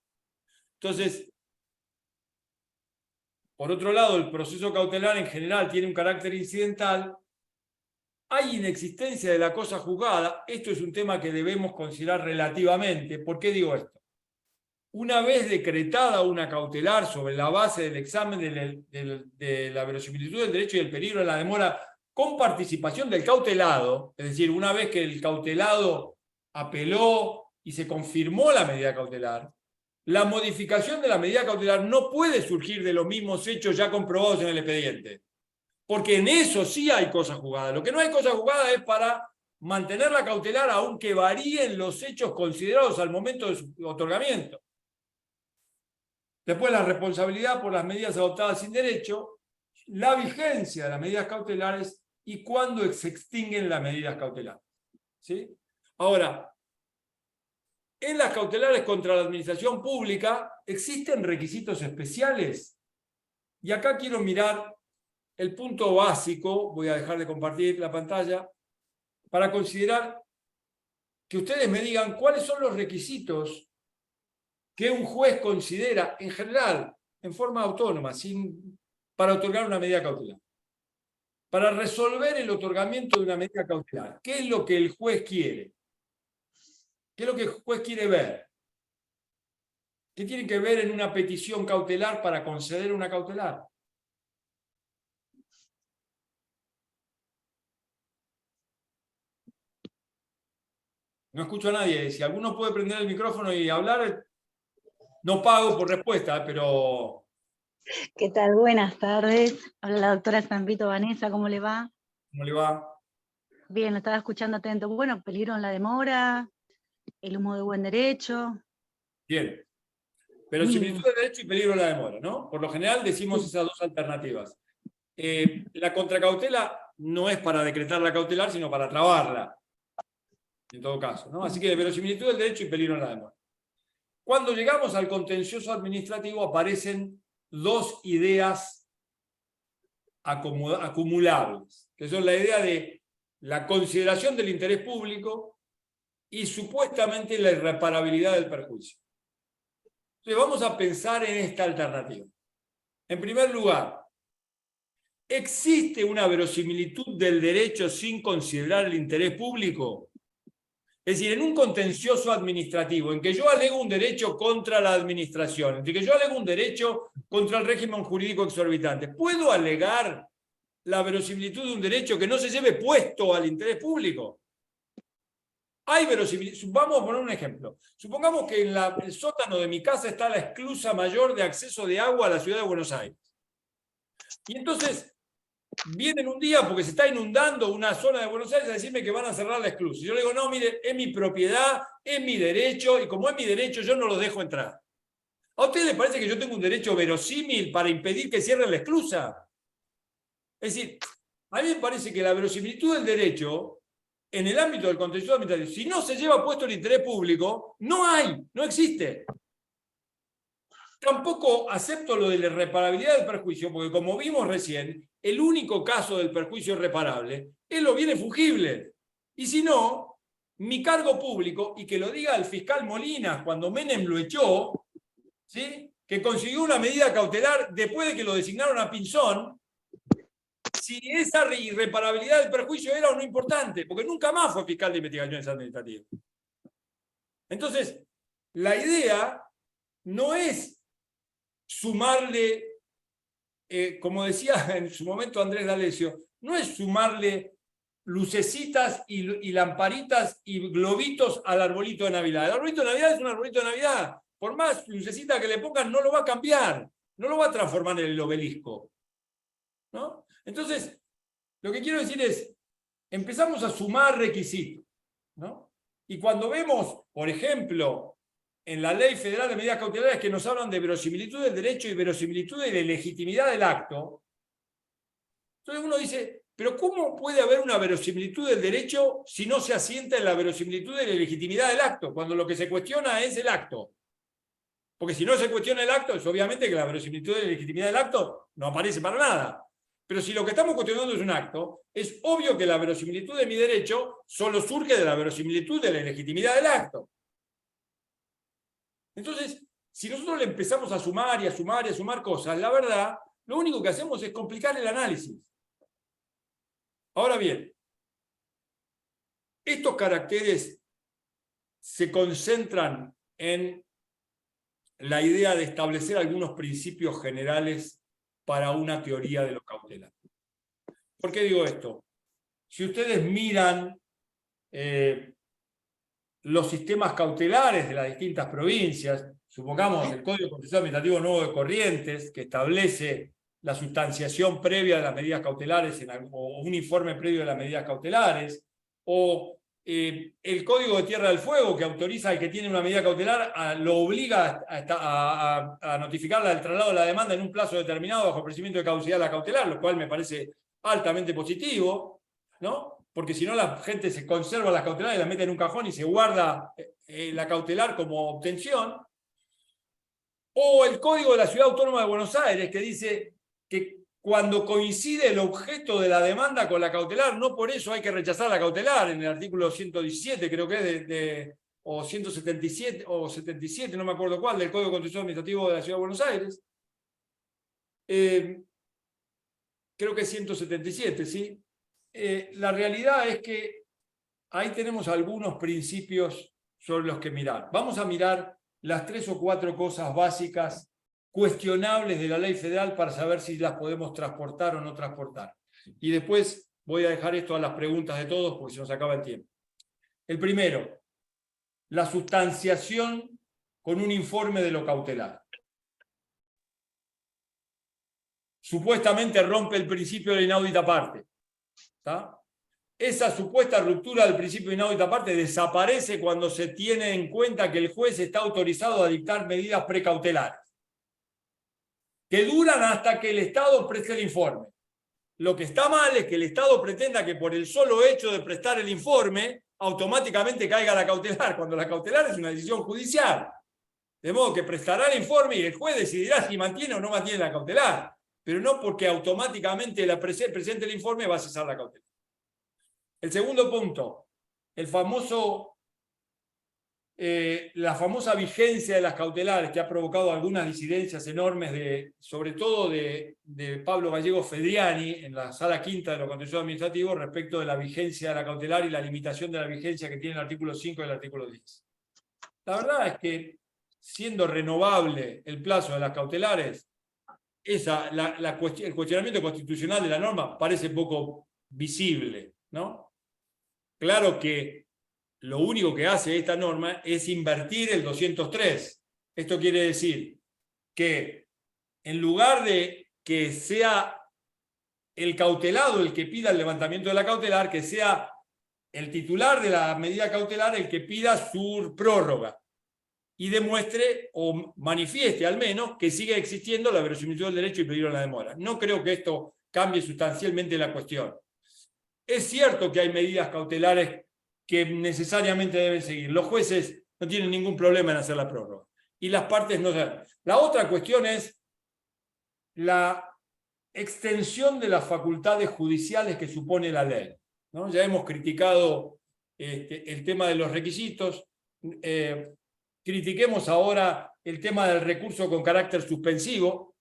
Speaker 4: Entonces, por otro lado, el proceso cautelar en general tiene un carácter incidental. Hay inexistencia de la cosa juzgada. Esto es un tema que debemos considerar relativamente. ¿Por qué digo esto? Una vez decretada una cautelar sobre la base del examen de la verosimilitud del derecho y el peligro de la demora con participación del cautelado, es decir, una vez que el cautelado apeló y se confirmó la medida cautelar, la modificación de la medida cautelar no puede surgir de los mismos hechos ya comprobados en el expediente. Porque en eso sí hay cosa juzgada. Lo que no hay cosa juzgada es para mantener la cautelar aunque varíen los hechos considerados al momento de su otorgamiento. Después, la responsabilidad por las medidas adoptadas sin derecho, la vigencia de las medidas cautelares y cuándo se extinguen las medidas cautelares. ¿Sí? Ahora, en las cautelares contra la administración pública existen requisitos especiales. Y acá quiero mirar el punto básico, voy a dejar de compartir la pantalla, para considerar que ustedes me digan cuáles son los requisitos que un juez considera, en general, en forma autónoma, para otorgar una medida cautelar. Para resolver el otorgamiento de una medida cautelar, ¿qué es lo que el juez quiere? ¿Qué es lo que el juez quiere ver? ¿Qué tiene que ver en una petición cautelar para conceder una cautelar? No escucho a nadie. Si alguno puede prender el micrófono y hablar, no pago por respuesta, pero...
Speaker 5: ¿Qué tal? Buenas tardes. Hola la doctora Zampito Vanessa, ¿cómo le va?
Speaker 4: ¿Cómo le va?
Speaker 5: Bien, lo estaba escuchando atento. Bueno, peligro en la demora, el humo de buen derecho.
Speaker 4: Bien. Pero similitud de derecho y peligro en la demora, ¿no? Por lo general decimos esas dos alternativas. La contracautela no es para decretar la cautelar, sino para trabarla, en todo caso, ¿no? Así que verosimilitud del derecho y peligro en la demora. Cuando llegamos al contencioso administrativo aparecen dos ideas acumulables, que son la idea de la consideración del interés público y supuestamente la irreparabilidad del perjuicio. Entonces vamos a pensar en esta alternativa. En primer lugar, ¿existe una verosimilitud del derecho sin considerar el interés público? Es decir, en un contencioso administrativo, en que yo alego un derecho contra la administración, en que yo alego un derecho contra el régimen jurídico exorbitante, ¿puedo alegar la verosimilitud de un derecho que no se lleve puesto al interés público? Hay verosimilitud. Vamos a poner un ejemplo. Supongamos que en el sótano de mi casa está la esclusa mayor de acceso de agua a la ciudad de Buenos Aires. Y entonces vienen un día porque se está inundando una zona de Buenos Aires a decirme que van a cerrar la esclusa. Y yo le digo, no, mire, es mi propiedad, es mi derecho, y como es mi derecho, yo no los dejo entrar. ¿A ustedes les parece que yo tengo un derecho verosímil para impedir que cierren la esclusa? Es decir, a mí me parece que la verosimilitud del derecho, en el ámbito del contencioso administrativo, si no se lleva puesto el interés público, no existe. Tampoco acepto lo de la irreparabilidad del perjuicio, porque como vimos recién, el único caso del perjuicio irreparable es los bienes fungibles. Y si no, mi cargo público, y que lo diga el fiscal Molinas cuando Menem lo echó, ¿sí?, que consiguió una medida cautelar después de que lo designaron a Pinzón, si esa irreparabilidad del perjuicio era o no importante, porque nunca más fue fiscal de investigaciones administrativas. Entonces, la idea no es sumarle, como decía en su momento Andrés D'Alessio, no es sumarle lucecitas y lamparitas y globitos al arbolito de Navidad. El arbolito de Navidad es un arbolito de Navidad. Por más lucecita que le pongan, no lo va a cambiar, no lo va a transformar en el obelisco, ¿no? Entonces, lo que quiero decir es, empezamos a sumar requisitos, ¿no? Y cuando vemos, por ejemplo, en la Ley Federal de Medidas Cautelares que nos hablan de verosimilitud del derecho y verosimilitud de la legitimidad del acto, entonces uno dice, pero ¿cómo puede haber una verosimilitud del derecho si no se asienta en la verosimilitud de la legitimidad del acto? Cuando lo que se cuestiona es el acto. Porque si no se cuestiona el acto, es obviamente que la verosimilitud de la legitimidad del acto no aparece para nada. Pero si lo que estamos cuestionando es un acto, es obvio que la verosimilitud de mi derecho solo surge de la verosimilitud de la legitimidad del acto. Entonces, si nosotros le empezamos a sumar y a sumar y a sumar cosas, la verdad, lo único que hacemos es complicar el análisis. Ahora bien, estos caracteres se concentran en la idea de establecer algunos principios generales para una teoría de lo cautelar. ¿Por qué digo esto? Si ustedes miran los sistemas cautelares de las distintas provincias, supongamos el Código Procesal Administrativo Nuevo de Corrientes, que establece la sustanciación previa de las medidas cautelares o un informe previo de las medidas cautelares, o el Código de Tierra del Fuego, que autoriza al que tiene una medida cautelar, lo obliga a notificarla del traslado de la demanda en un plazo determinado bajo procedimiento de caducidad de la cautelar, lo cual me parece altamente positivo, ¿no? Porque si no la gente se conserva las cautelares, la mete en un cajón y se guarda la cautelar como obtención. O el Código de la Ciudad Autónoma de Buenos Aires, que dice que cuando coincide el objeto de la demanda con la cautelar, no por eso hay que rechazar la cautelar, en el artículo 117, creo que es o 177, o 77, no me acuerdo cuál, del Código Contencioso Administrativo de la Ciudad de Buenos Aires. Creo que es 177, ¿sí? La realidad es que ahí tenemos algunos principios sobre los que mirar. Vamos a mirar las 3 o 4 cosas básicas cuestionables de la ley federal para saber si las podemos transportar o no transportar. Y después voy a dejar esto a las preguntas de todos porque se nos acaba el tiempo. El primero, la sustanciación con un informe de lo cautelar. Supuestamente rompe el principio de la inaudita parte. ¿Está? Esa supuesta ruptura del principio de inaudita parte desaparece cuando se tiene en cuenta que el juez está autorizado a dictar medidas precautelares, que duran hasta que el Estado preste el informe. Lo que está mal es que el Estado pretenda que por el solo hecho de prestar el informe automáticamente caiga la cautelar, cuando la cautelar es una decisión judicial. De modo que prestará el informe y el juez decidirá si mantiene o no mantiene la cautelar, pero no porque automáticamente presente el informe va a cesar la cautelar. El segundo punto, la famosa vigencia de las cautelares que ha provocado algunas disidencias enormes, sobre todo de Pablo Gallego Fedriani en la Sala Quinta de lo Contencioso Administrativo respecto de la vigencia de la cautelar y la limitación de la vigencia que tiene el artículo 5 y el artículo 10. La verdad es que, siendo renovable el plazo de las cautelares, el cuestionamiento constitucional de la norma parece poco visible, ¿no? Claro que lo único que hace esta norma es invertir el 203. Esto quiere decir que en lugar de que sea el cautelado el que pida el levantamiento de la cautelar, que sea el titular de la medida cautelar el que pida su prórroga y demuestre o manifieste al menos que sigue existiendo la verosimilitud del derecho y peligro de la demora. No creo que esto cambie sustancialmente la cuestión. Es cierto que hay medidas cautelares que necesariamente deben seguir. Los jueces no tienen ningún problema en hacer la prórroga. Y las partes no. La otra cuestión es la extensión de las facultades judiciales que supone la ley, ¿no? Ya hemos criticado el tema de los requisitos. Critiquemos ahora el tema del recurso con carácter suspensivo,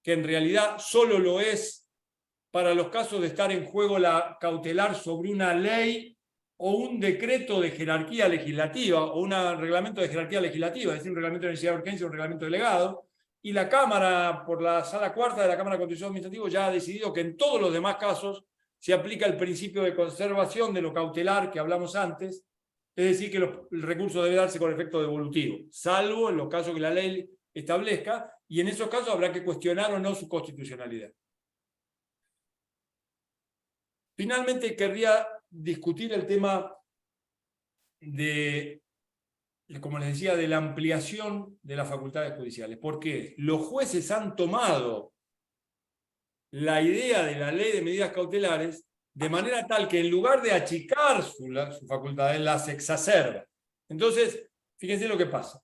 Speaker 4: que en realidad solo lo es para los casos de estar en juego la cautelar sobre una ley o un decreto de jerarquía legislativa o un reglamento de jerarquía legislativa, es decir, un reglamento de necesidad de urgencia o un reglamento delegado, y la Cámara, por la Sala Cuarta de la Cámara de Contencioso Administrativo, ya ha decidido que en todos los demás casos se aplica el principio de conservación de lo cautelar que hablamos antes, es decir, que el recurso debe darse con efecto devolutivo, salvo en los casos que la ley establezca, y en esos casos habrá que cuestionar o no su constitucionalidad. Finalmente, querría discutir el tema de, como les decía, de la ampliación de las facultades judiciales. ¿Por qué? Los jueces han tomado la idea de la ley de medidas cautelares de manera tal que en lugar de achicar sus facultades, las exacerba. Entonces, fíjense lo que pasa.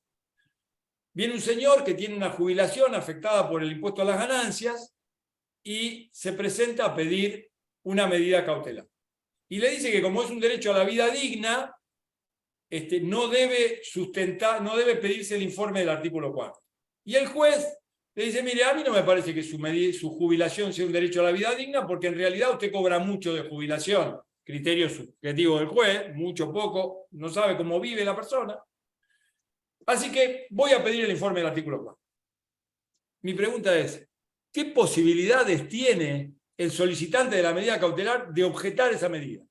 Speaker 4: Viene un señor que tiene una jubilación afectada por el impuesto a las ganancias y se presenta a pedir una medida cautelar. Y le dice que como es un derecho a la vida digna, no debe pedirse el informe del artículo 4. Y el juez le dice, mire, a mí no me parece que su jubilación sea un derecho a la vida digna, porque en realidad usted cobra mucho de jubilación. Criterio subjetivo del juez, mucho, poco, no sabe cómo vive la persona. Así que voy a pedir el informe del artículo 4. Mi pregunta es, ¿qué posibilidades tiene el solicitante de la medida cautelar de objetar esa medida?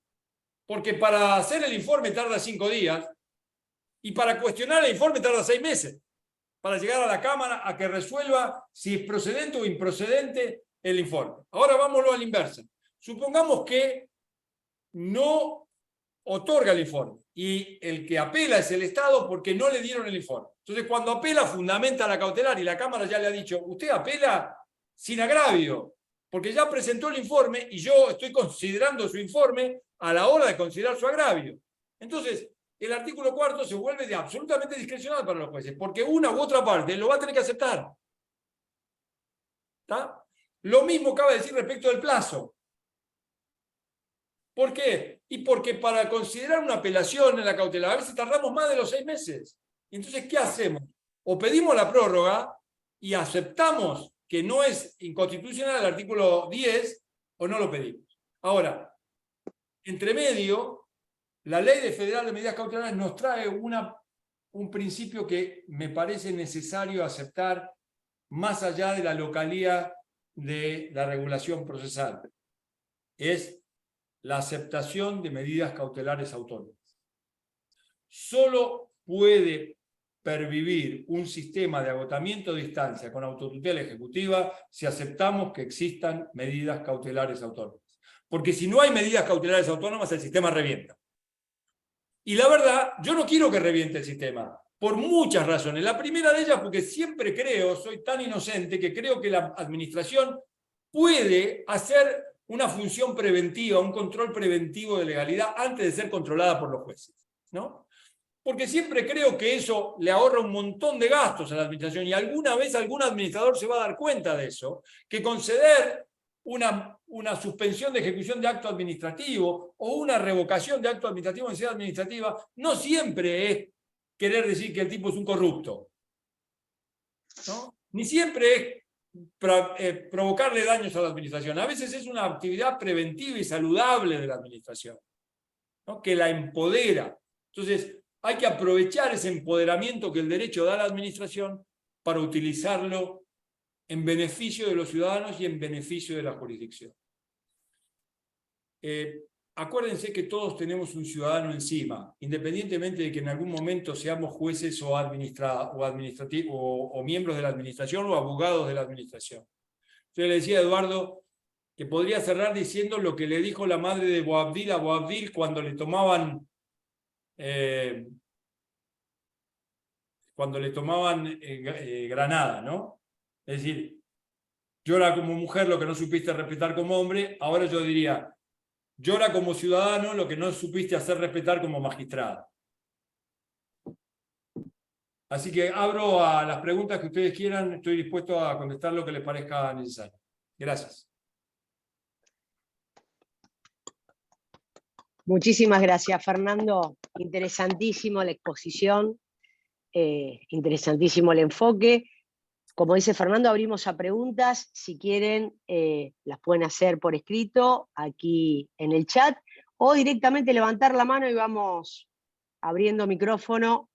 Speaker 4: Porque para hacer el informe tarda 5 días y para cuestionar el informe tarda 6 meses. Para llegar a la Cámara a que resuelva si es procedente o improcedente el informe. Ahora vámonos a la inversa. Supongamos que no otorga el informe y el que apela es el Estado porque no le dieron el informe. Entonces, cuando apela, fundamenta la cautelar y la Cámara ya le ha dicho, usted apela sin agravio, porque ya presentó el informe y yo estoy considerando su informe a la hora de considerar su agravio. Entonces, el artículo 4 se vuelve absolutamente discrecional para los jueces, porque una u otra parte lo va a tener que aceptar. ¿Está? Lo mismo cabe decir respecto del plazo. ¿Por qué? Y porque para considerar una apelación en la cautelar, a veces tardamos más de los 6 meses. Entonces, ¿qué hacemos? O pedimos la prórroga y aceptamos que no es inconstitucional el artículo 10, o no lo pedimos. Ahora, entre medio, la Ley Federal de Medidas Cautelares nos trae un principio que me parece necesario aceptar más allá de la localía de la regulación procesal. Es la aceptación de medidas cautelares autónomas. Solo puede pervivir un sistema de agotamiento de instancia con autotutela ejecutiva si aceptamos que existan medidas cautelares autónomas. Porque si no hay medidas cautelares autónomas, el sistema revienta. Y la verdad, yo no quiero que reviente el sistema, por muchas razones. La primera de ellas, porque siempre soy tan inocente, que creo que la administración puede hacer una función preventiva, un control preventivo de legalidad antes de ser controlada por los jueces, ¿no? Porque siempre creo que eso le ahorra un montón de gastos a la administración, y alguna vez algún administrador se va a dar cuenta de eso, que conceder una suspensión de ejecución de acto administrativo o una revocación de acto administrativo en sede administrativa no siempre es querer decir que el tipo es un corrupto, ¿no? Ni siempre es provocarle daños a la administración. A veces es una actividad preventiva y saludable de la administración, ¿no? Que la empodera. Entonces, hay que aprovechar ese empoderamiento que el derecho da a la administración para utilizarlo en beneficio de los ciudadanos y en beneficio de la jurisdicción. Acuérdense que todos tenemos un ciudadano encima, independientemente de que en algún momento seamos jueces o miembros de la administración o abogados de la administración. Yo le decía a Eduardo que podría cerrar diciendo lo que le dijo la madre de Boabdil a Boabdil cuando le tomaban Granada, ¿no? Es decir, llora como mujer lo que no supiste respetar como hombre. Ahora yo diría, llora como ciudadano lo que no supiste hacer respetar como magistrado. Así que abro a las preguntas que ustedes quieran. Estoy dispuesto a contestar lo que les parezca necesario. Gracias.
Speaker 3: Muchísimas gracias, Fernando. Interesantísimo la exposición, interesantísimo el enfoque. Como dice Fernando, abrimos a preguntas. Si quieren, las pueden hacer por escrito aquí en el chat o directamente levantar la mano y vamos abriendo micrófono.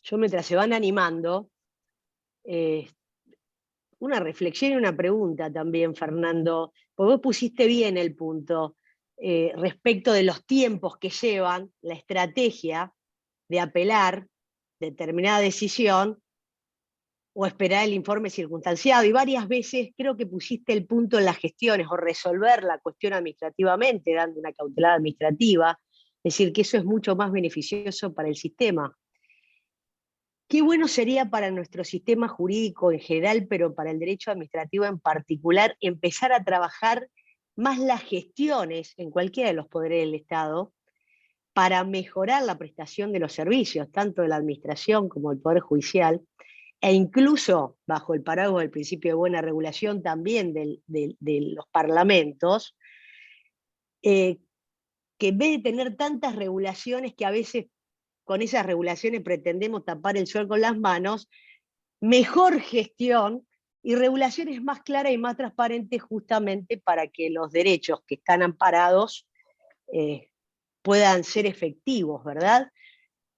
Speaker 3: Yo, mientras se van animando, una reflexión y una pregunta también, Fernando, porque vos pusiste bien el punto. respecto de los tiempos que llevan la estrategia de apelar determinada decisión o esperar el informe circunstanciado. Y varias veces creo que pusiste el punto en las gestiones o resolver la cuestión administrativamente, dando una cautelar administrativa, es decir, que eso es mucho más beneficioso para el sistema. Qué bueno sería para nuestro sistema jurídico en general, pero para el derecho administrativo en particular, empezar a trabajar más las gestiones en cualquiera de los poderes del Estado para mejorar la prestación de los servicios, tanto de la administración como del Poder Judicial, e incluso bajo el paraguas del principio de buena regulación también de los parlamentos, que en vez de tener tantas regulaciones que a veces con esas regulaciones pretendemos tapar el sol con las manos, mejor gestión y regulaciones más claras y más transparentes justamente para que los derechos que están amparados puedan ser efectivos, ¿verdad?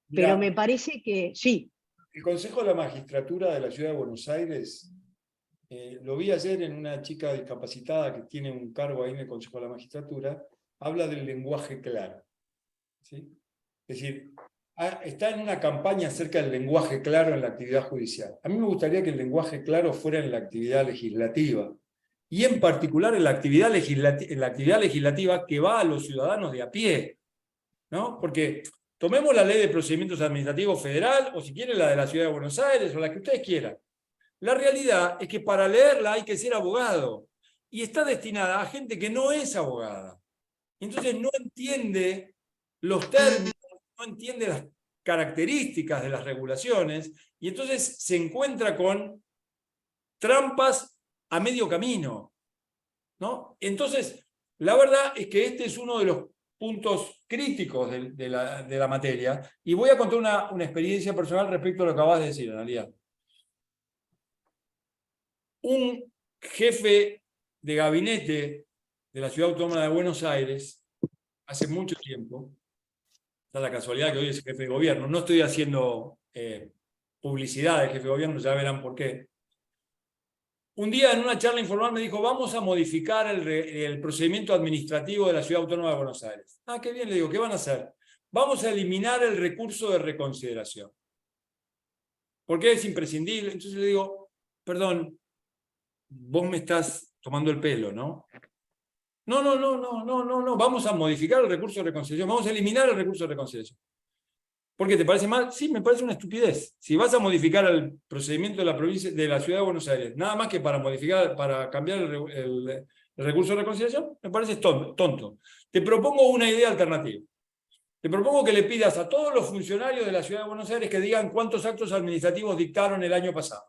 Speaker 4: Mirá,
Speaker 3: Pero me parece que sí.
Speaker 4: el Consejo de la Magistratura de la Ciudad de Buenos Aires, lo vi ayer en una chica discapacitada que tiene un cargo ahí en el Consejo de la Magistratura, habla del lenguaje claro. ¿Sí? Es decir, está en una campaña acerca del lenguaje claro en la actividad judicial. A mí me gustaría que el lenguaje claro fuera en la actividad legislativa, y en particular en la actividad legislativa que va a los ciudadanos de a pie, ¿no? Porque tomemos la Ley de Procedimientos Administrativos Federal, o si quieren la de la Ciudad de Buenos Aires, o la que ustedes quieran. La realidad es que para leerla hay que ser abogado, y está destinada a gente que no es abogada. Entonces no entiende los términos, no entiende las características de las regulaciones, y entonces se encuentra con trampas a medio camino, ¿no? Entonces, la verdad es que este es uno de los puntos críticos de la materia, y voy a contar una experiencia personal respecto a lo que acabas de decir, Analía. Un jefe de gabinete de la Ciudad Autónoma de Buenos Aires, hace mucho tiempo, da la casualidad que hoy es jefe de gobierno, no estoy haciendo publicidad de jefe de gobierno, ya verán por qué. Un día en una charla informal me dijo, vamos a modificar el procedimiento administrativo de la Ciudad Autónoma de Buenos Aires. Ah, qué bien, le digo, ¿qué van a hacer? Vamos a eliminar el recurso de reconsideración. Porque es imprescindible. Entonces le digo, perdón, vos me estás tomando el pelo, ¿no? No, vamos a modificar el recurso de reconsideración, vamos a eliminar el recurso de reconsideración. ¿Por qué? ¿Te parece mal? Sí, me parece una estupidez. Si vas a modificar el procedimiento de la provincia, de la Ciudad de Buenos Aires, nada más que para cambiar el recurso de reconsideración, me parece tonto. Te propongo una idea alternativa. Te propongo que le pidas a todos los funcionarios de la Ciudad de Buenos Aires que digan cuántos actos administrativos dictaron el año pasado.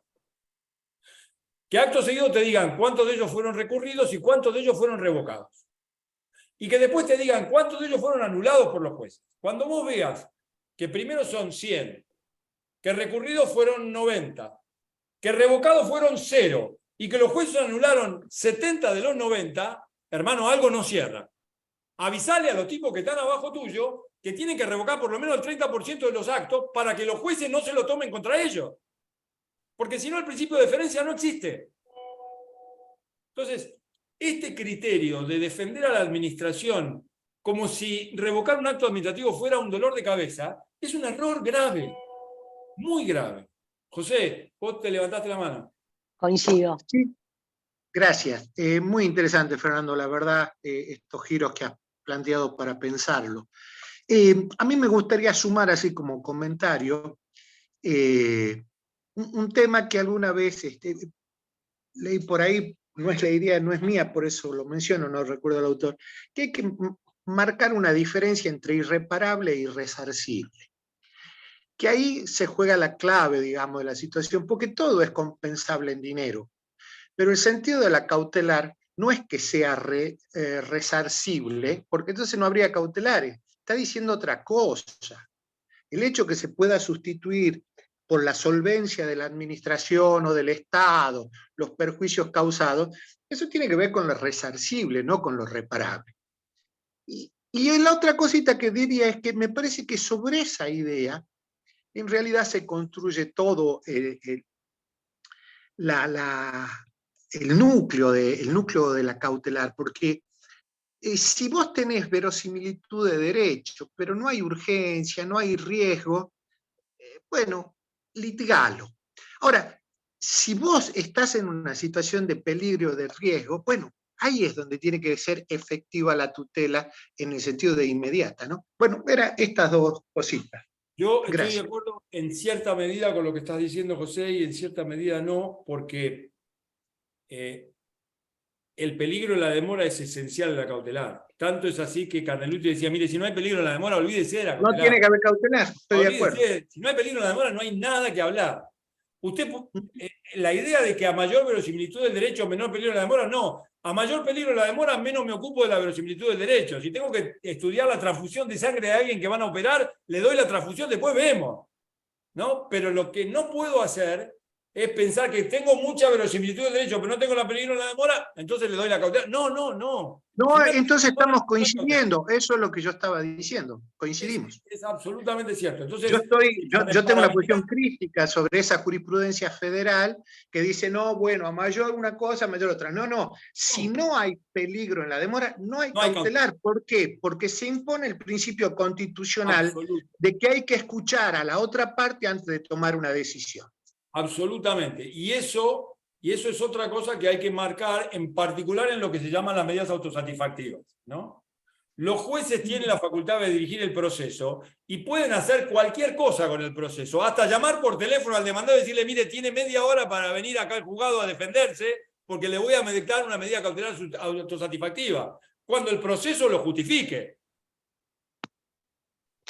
Speaker 4: Que acto seguido te digan cuántos de ellos fueron recurridos y cuántos de ellos fueron revocados. Y que después te digan cuántos de ellos fueron anulados por los jueces. Cuando vos veas que primero son 100, que recurridos fueron 90, que revocados fueron 0, y que los jueces anularon 70 de los 90, hermano, algo no cierra. Avisale a los tipos que están abajo tuyo que tienen que revocar por lo menos el 30% de los actos para que los jueces no se lo tomen contra ellos. Porque si no, el principio de deferencia no existe. Entonces, este criterio de defender a la administración como si revocar un acto administrativo fuera un dolor de cabeza, es un error grave, muy grave. José, vos te levantaste la mano.
Speaker 3: Coincido.
Speaker 1: Sí. Gracias. Muy interesante, Fernando, la verdad, estos giros que has planteado para pensarlo. A mí me gustaría sumar, así como comentario, un tema que alguna vez leí por ahí, no es la idea, no es mía, por eso lo menciono, no recuerdo el autor, que hay que marcar una diferencia entre irreparable e irresarcible. Que ahí se juega la clave, digamos, de la situación, porque todo es compensable en dinero. Pero el sentido de la cautelar no es que sea resarcible, porque entonces no habría cautelares. Está diciendo otra cosa. El hecho que se pueda sustituir por la solvencia de la administración o del Estado los perjuicios causados, eso tiene que ver con lo resarcible, no con lo reparable. Y la otra cosita que diría es que me parece que sobre esa idea, en realidad se construye todo el núcleo de la cautelar, porque si vos tenés verosimilitud de derecho, pero no hay urgencia, no hay riesgo, bueno, litigalo. Ahora, si vos estás en una situación de peligro, de riesgo, bueno, ahí es donde tiene que ser efectiva la tutela en el sentido de inmediata, ¿no? Bueno, eran estas dos cositas.
Speaker 4: Yo estoy
Speaker 1: Gracias.
Speaker 4: de acuerdo en cierta medida con lo que estás diciendo, José, y en cierta medida no, porque el peligro de la demora es esencial en la cautelar. Tanto es así que Carnelucci decía, mire, si no hay peligro en la demora, olvídese de la cautelar.
Speaker 1: No tiene que haber cautelar, estoy de acuerdo.
Speaker 4: Olvídese, si no hay peligro en la demora, no hay nada que hablar. Usted, la idea de que a mayor verosimilitud del derecho, menor peligro en la demora, no. A mayor peligro en la demora, menos me ocupo de la verosimilitud del derecho. Si tengo que estudiar la transfusión de sangre de alguien que van a operar, le doy la transfusión, después vemos, ¿no? Pero lo que no puedo hacer es pensar que tengo mucha verosimilitud del derecho, pero no tengo la peligro en la demora, entonces le doy la cautela. No.
Speaker 1: No,
Speaker 4: Si
Speaker 1: entonces estamos
Speaker 4: no,
Speaker 1: coincidiendo, eso es lo que yo estaba diciendo, coincidimos.
Speaker 4: es absolutamente cierto. Entonces,
Speaker 1: Yo tengo una posición crítica sobre esa jurisprudencia federal que dice, no, bueno, a mayor una cosa, a mayor otra. No, si no hay peligro en la demora, no hay cautelar. ¿Por qué? Porque se impone el principio constitucional de que hay que escuchar a la otra parte antes de tomar una decisión.
Speaker 4: Absolutamente. Y eso es otra cosa que hay que marcar, en particular en lo que se llaman las medidas autosatisfactivas, ¿no? Los jueces tienen la facultad de dirigir el proceso y pueden hacer cualquier cosa con el proceso, hasta llamar por teléfono al demandado y decirle, mire, tiene media hora para venir acá al juzgado a defenderse porque le voy a dictar una medida cautelar autosatisfactiva, cuando el proceso lo justifique.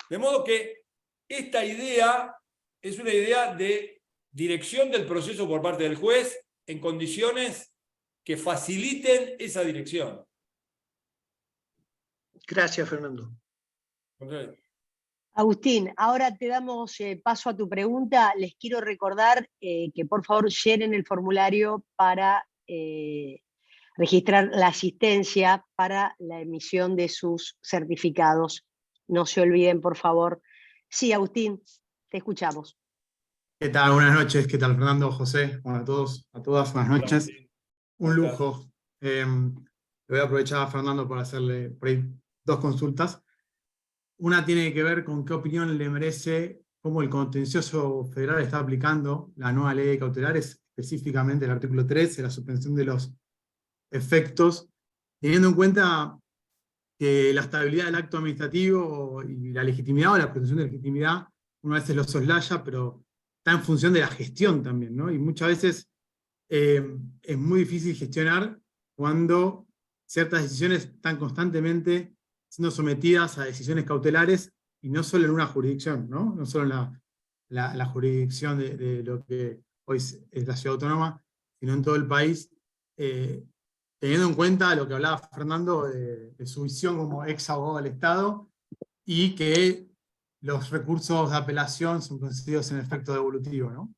Speaker 4: De modo que esta idea es una idea de dirección del proceso por parte del juez en condiciones que faciliten esa dirección.
Speaker 1: Gracias, Fernando.
Speaker 3: Agustín, ahora te damos paso a tu pregunta. Les quiero recordar que por favor llenen el formulario para registrar la asistencia para la emisión de sus certificados. No se olviden, por favor. Sí, Agustín, te escuchamos.
Speaker 6: ¿Qué tal? Buenas noches. ¿Qué tal, Fernando, José? Bueno, a todos, a todas, buenas noches. Un lujo. Le voy a aprovechar a Fernando para hacerle por ahí dos consultas. Una tiene que ver con qué opinión le merece cómo el contencioso federal está aplicando la nueva ley de cautelares, específicamente el artículo 13, la suspensión de los efectos, teniendo en cuenta que la estabilidad del acto administrativo y la legitimidad o la presunción de legitimidad, uno a veces lo soslaya, pero está en función de la gestión también, ¿no? Y muchas veces es muy difícil gestionar cuando ciertas decisiones están constantemente siendo sometidas a decisiones cautelares y no solo en una jurisdicción, ¿no? No solo en la jurisdicción de lo que hoy es la ciudad autónoma, sino en todo el país, teniendo en cuenta lo que hablaba Fernando de su visión como ex abogado del Estado y que los recursos de apelación son concedidos en efecto devolutivo, ¿no?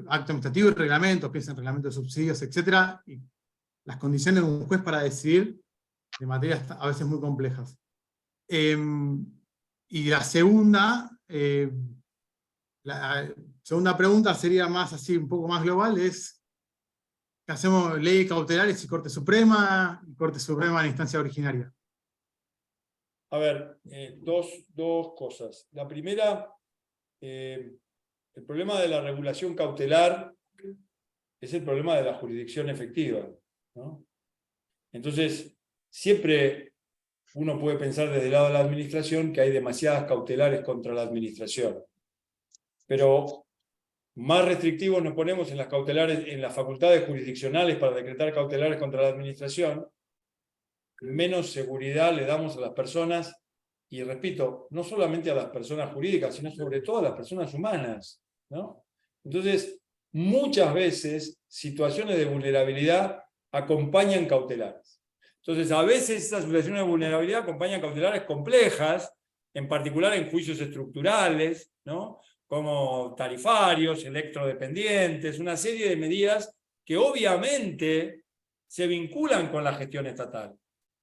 Speaker 6: Acto administrativo y reglamentos, piensa en reglamentos de subsidios, etc. Y las condiciones de un juez para decidir de materias a veces muy complejas. Y la segunda pregunta sería más así, un poco más global, es que hacemos leyes cautelares y Corte Suprema en instancia originaria.
Speaker 4: A ver, dos cosas. La primera, el problema de la regulación cautelar es el problema de la jurisdicción efectiva, ¿no? Entonces, siempre uno puede pensar desde el lado de la administración que hay demasiadas cautelares contra la administración. Pero más restrictivos nos ponemos en las cautelares, en las facultades jurisdiccionales para decretar cautelares contra la administración, menos seguridad le damos a las personas, y repito, no solamente a las personas jurídicas, sino sobre todo a las personas humanas, ¿no? Entonces, muchas veces situaciones de vulnerabilidad acompañan cautelares. Entonces, a veces esas situaciones de vulnerabilidad acompañan cautelares complejas, en particular en juicios estructurales, ¿no? Como tarifarios, electrodependientes, una serie de medidas que obviamente se vinculan con la gestión estatal.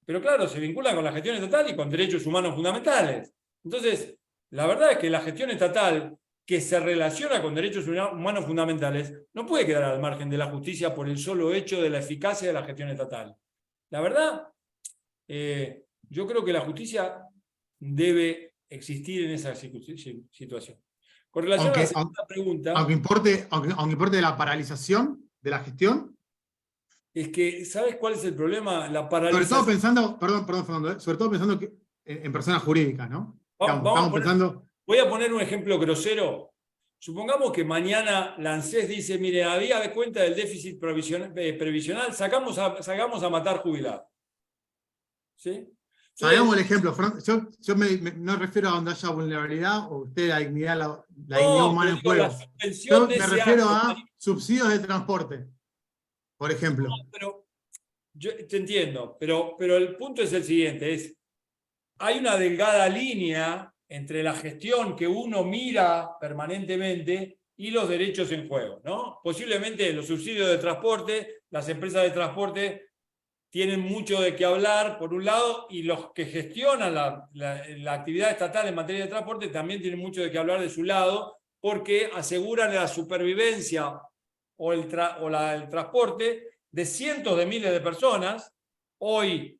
Speaker 4: Pero claro, se vinculan con la gestión estatal y con derechos humanos fundamentales. Entonces, la verdad es que la gestión estatal que se relaciona con derechos humanos fundamentales no puede quedar al margen de la justicia por el solo hecho de la eficacia de la gestión estatal. La verdad yo creo que la justicia debe existir en esa situación. Con relación a la segunda pregunta...
Speaker 6: Aunque importe de la paralización de la gestión.
Speaker 4: Es que, ¿sabes cuál es el problema? La paralización.
Speaker 6: Sobre todo pensando, perdón, Fernando, sobre todo pensando en personas jurídicas, ¿no?
Speaker 4: Voy a poner un ejemplo grosero. Supongamos que mañana la ANSES dice, mire, había de cuenta del déficit previsional, sacamos a matar jubilados. ¿Sí?
Speaker 6: Hagamos el ejemplo, yo no refiero a donde haya vulnerabilidad o usted la dignidad humana en juego. Yo me refiero a subsidios de transporte, por ejemplo.
Speaker 4: No, pero yo te entiendo, pero el punto es el siguiente, hay una delgada línea entre la gestión que uno mira permanentemente y los derechos en juego, ¿no? Posiblemente los subsidios de transporte, las empresas de transporte tienen mucho de qué hablar, por un lado, y los que gestionan la actividad estatal en materia de transporte también tienen mucho de qué hablar de su lado, porque aseguran la supervivencia o el transporte de cientos de miles de personas. Hoy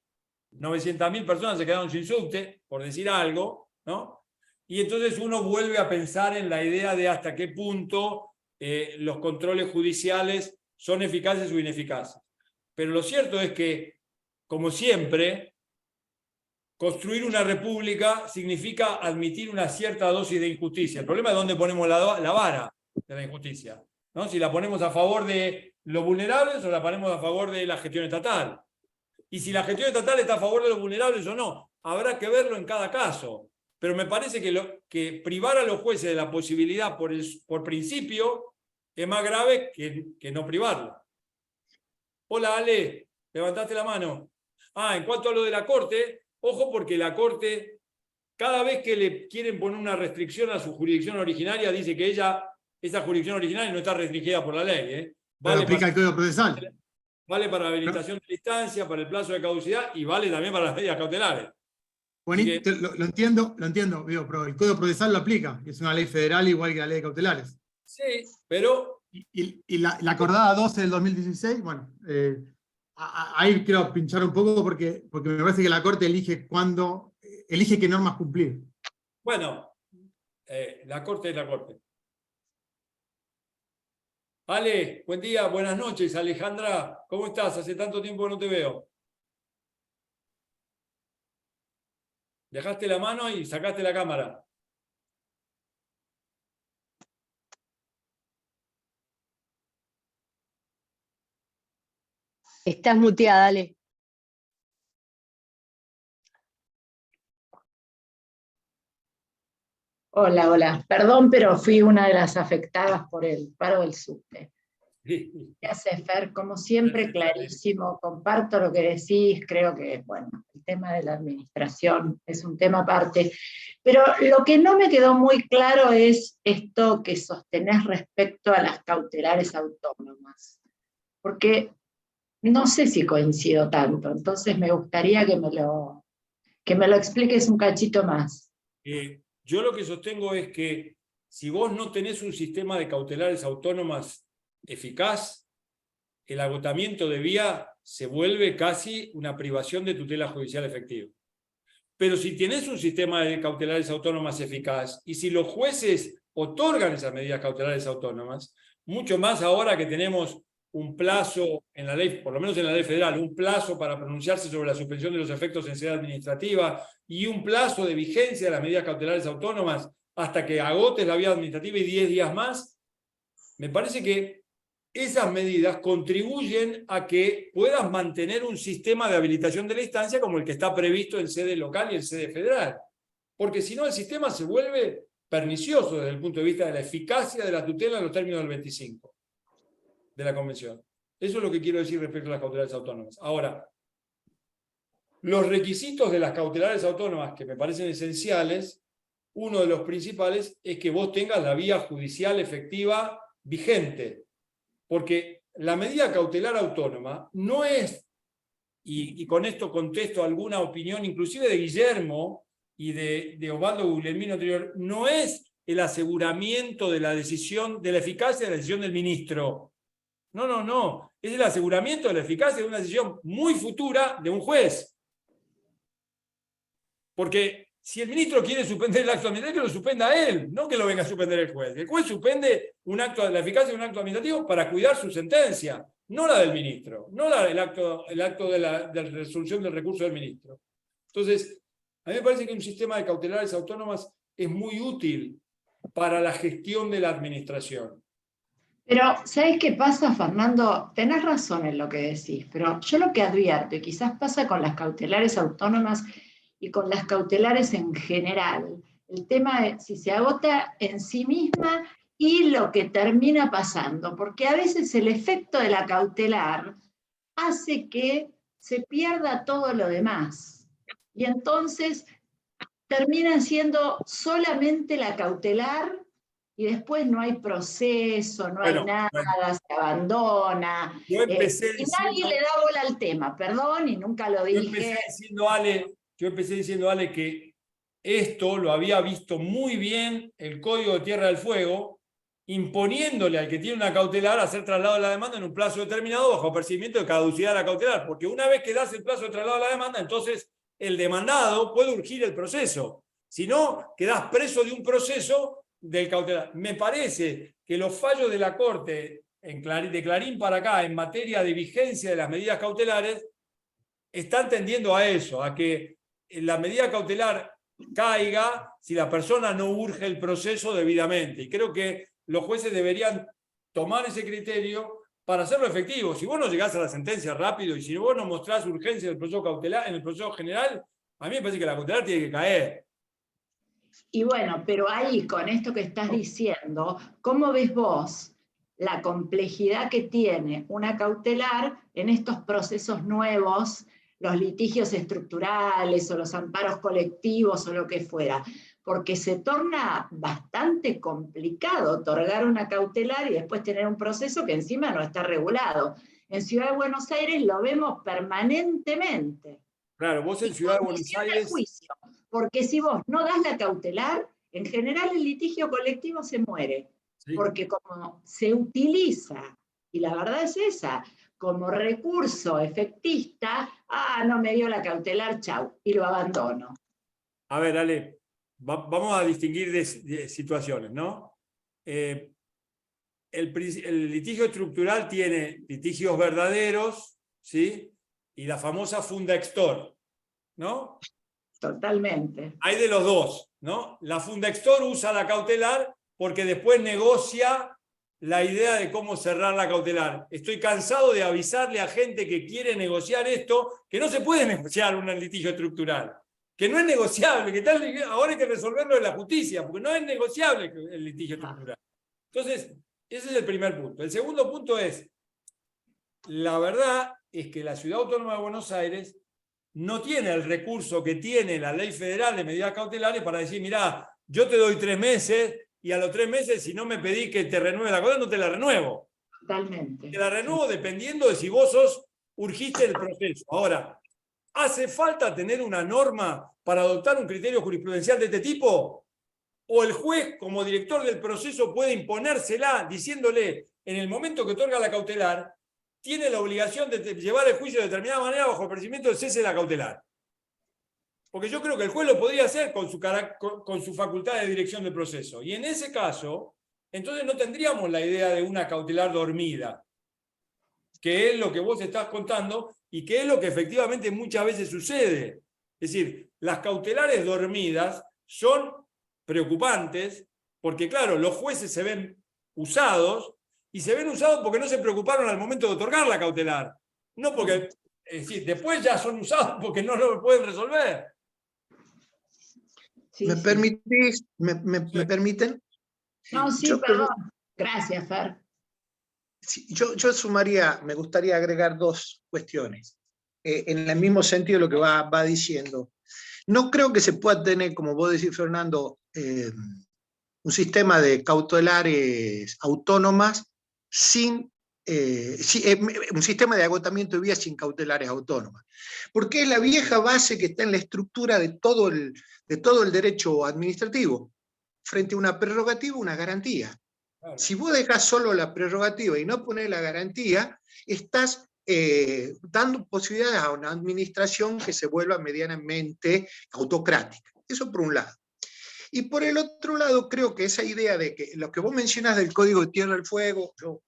Speaker 4: 900.000 personas se quedaron sin subte, por decir algo, ¿no? Y entonces uno vuelve a pensar en la idea de hasta qué punto los controles judiciales son eficaces o ineficaces. Pero lo cierto es que, como siempre, construir una república significa admitir una cierta dosis de injusticia. El problema es dónde ponemos la vara de la injusticia, ¿no? Si la ponemos a favor de los vulnerables o la ponemos a favor de la gestión estatal. Y si la gestión estatal está a favor de los vulnerables o no, habrá que verlo en cada caso. Pero me parece que privar a los jueces de la posibilidad por principio es más grave que no privarlo. Hola, Ale, levantaste la mano. En cuanto a lo de la Corte, ojo, porque la Corte, cada vez que le quieren poner una restricción a su jurisdicción originaria, dice que esa jurisdicción originaria no está restringida por la ley.
Speaker 6: Pero aplica el Código Procesal.
Speaker 4: Vale para la habilitación de la instancia, para el plazo de caducidad y vale también para las medidas cautelares.
Speaker 6: Bueno, lo entiendo, digo, pero el Código Procesal lo aplica, es una ley federal igual que la ley de cautelares.
Speaker 4: Sí, pero...
Speaker 6: Y la acordada 12 del 2016, bueno, ahí quiero pinchar un poco porque me parece que la Corte elige qué normas cumplir.
Speaker 4: Bueno, la Corte es la Corte. Ale, buen día, buenas noches. Alejandra, ¿cómo estás? Hace tanto tiempo que no te veo. Dejaste la mano y sacaste la cámara.
Speaker 3: Estás muteada, dale.
Speaker 7: Hola. Perdón, pero fui una de las afectadas por el paro del subte. ¿Qué hace, Fer? Como siempre, clarísimo. Comparto lo que decís. Creo que, bueno, el tema de la administración es un tema aparte. Pero lo que no me quedó muy claro es esto que sostenés respecto a las cautelares autónomas. Porque no sé si coincido tanto. Entonces me gustaría que me lo expliques un cachito más.
Speaker 4: Yo lo que sostengo es que si vos no tenés un sistema de cautelares autónomas eficaz, el agotamiento de vía se vuelve casi una privación de tutela judicial efectiva. Pero si tenés un sistema de cautelares autónomas eficaz y si los jueces otorgan esas medidas cautelares autónomas, mucho más ahora que tenemos un plazo en la ley, por lo menos en la ley federal, un plazo para pronunciarse sobre la suspensión de los efectos en sede administrativa y un plazo de vigencia de las medidas cautelares autónomas hasta que agotes la vía administrativa y 10 días más, me parece que esas medidas contribuyen a que puedas mantener un sistema de habilitación de la instancia como el que está previsto en sede local y en sede federal. Porque si no, el sistema se vuelve pernicioso desde el punto de vista de la eficacia de la tutela en los términos del 25 de la Convención. Eso es lo que quiero decir respecto a las cautelares autónomas. Ahora, los requisitos de las cautelares autónomas que me parecen esenciales, uno de los principales es que vos tengas la vía judicial efectiva vigente. Porque la medida cautelar autónoma no es, y con esto contesto alguna opinión inclusive de Guillermo y de Osvaldo Guglielmino anterior, no es el aseguramiento de la decisión, de la eficacia de la decisión del ministro. No. Es el aseguramiento de la eficacia de una decisión muy futura de un juez. Porque si el ministro quiere suspender el acto administrativo, que lo suspenda él, no que lo venga a suspender el juez. El juez suspende la eficacia de un acto administrativo para cuidar su sentencia, no la del ministro, no el acto de la resolución del recurso del ministro. Entonces, a mí me parece que un sistema de cautelares autónomas es muy útil para la gestión de la administración.
Speaker 7: Pero, ¿sabes qué pasa, Fernando? Tenés razón en lo que decís, pero yo lo que advierto, y quizás pasa con las cautelares autónomas y con las cautelares en general, el tema de si se agota en sí misma y lo que termina pasando, porque a veces el efecto de la cautelar hace que se pierda todo lo demás. Y entonces termina siendo solamente la cautelar y después no hay proceso, no hay nada, se abandona. Y nadie le da bola al tema, perdón, y nunca lo dije.
Speaker 4: Yo empecé diciendo, Ale, que esto lo había visto muy bien el Código de Tierra del Fuego, imponiéndole al que tiene una cautelar hacer traslado de la demanda en un plazo determinado bajo percibimiento de caducidad de la cautelar, porque una vez que das el plazo de traslado de la demanda, entonces el demandado puede urgir el proceso. Si no, quedás preso de un proceso del cautelar. Me parece que los fallos de la Corte de Clarín para acá en materia de vigencia de las medidas cautelares están tendiendo a eso, a que la medida cautelar caiga si la persona no urge el proceso debidamente. Y creo que los jueces deberían tomar ese criterio para hacerlo efectivo. Si vos no llegás a la sentencia rápido y si vos no mostrás urgencia en el proceso cautelar, en el proceso general, a mí me parece que la cautelar tiene que caer.
Speaker 7: Y bueno, pero ahí, con esto que estás diciendo, ¿cómo ves vos la complejidad que tiene una cautelar en estos procesos nuevos, los litigios estructurales o los amparos colectivos o lo que fuera? Porque se torna bastante complicado otorgar una cautelar y después tener un proceso que encima no está regulado. En Ciudad de Buenos Aires lo vemos permanentemente.
Speaker 4: Claro, vos en Ciudad de Buenos Aires...
Speaker 7: Juicio, porque si vos no das la cautelar, en general el litigio colectivo se muere. Sí. Porque como se utiliza, y la verdad es esa, como recurso efectista, no me dio la cautelar, chau, y lo abandono.
Speaker 4: A ver, Ale, vamos a distinguir de situaciones, ¿no? El litigio estructural tiene litigios verdaderos, ¿sí? Y la famosa funda extor, ¿no?
Speaker 7: Totalmente.
Speaker 4: Hay de los dos, ¿no? La funda extor usa la cautelar porque después negocia la idea de cómo cerrar la cautelar. Estoy cansado de avisarle a gente que quiere negociar esto, que no se puede negociar un litigio estructural, que no es negociable, que ahora hay que resolverlo en la justicia, porque no es negociable el litigio estructural. Entonces, ese es el primer punto. El segundo punto es, la verdad es que la Ciudad Autónoma de Buenos Aires no tiene el recurso que tiene la Ley Federal de Medidas Cautelares para decir, mirá, yo te doy 3 meses y a los 3 meses, si no me pedís que te renueve la cautelar, no te la renuevo.
Speaker 7: Totalmente.
Speaker 4: Te la renuevo dependiendo de si vos urgiste el proceso. Ahora, ¿hace falta tener una norma para adoptar un criterio jurisprudencial de este tipo? ¿O el juez, como director del proceso, puede imponérsela diciéndole, en el momento que otorga la cautelar, tiene la obligación de llevar el juicio de determinada manera bajo el procedimiento de cese de la cautelar? Porque yo creo que el juez lo podría hacer con su facultad de dirección del proceso. Y en ese caso, entonces no tendríamos la idea de una cautelar dormida, que es lo que vos estás contando y que es lo que efectivamente muchas veces sucede. Es decir, las cautelares dormidas son preocupantes porque, claro, los jueces se ven usados y se ven usados porque no se preocuparon al momento de otorgar la cautelar. No porque, es decir, después ya son usados porque no lo pueden resolver.
Speaker 1: Sí, ¿Me permitís? ¿Me permiten?
Speaker 7: No, sí, perdón. Gracias, Fer.
Speaker 1: Sí, yo sumaría, me gustaría agregar 2 cuestiones, en el mismo sentido de lo que va diciendo. No creo que se pueda tener, como vos decís, Fernando, un sistema de cautelares autónomas sin un sistema de agotamiento de vías sin cautelares autónomas. Porque es la vieja base que está en la estructura de todo el derecho administrativo. Frente a una prerrogativa, una garantía. Claro. Si vos dejás solo la prerrogativa y no ponés la garantía, estás dando posibilidades a una administración que se vuelva medianamente autocrática. Eso por un lado. Y por el otro lado, creo que esa idea de que lo que vos mencionás del Código de Tierra del Fuego, yo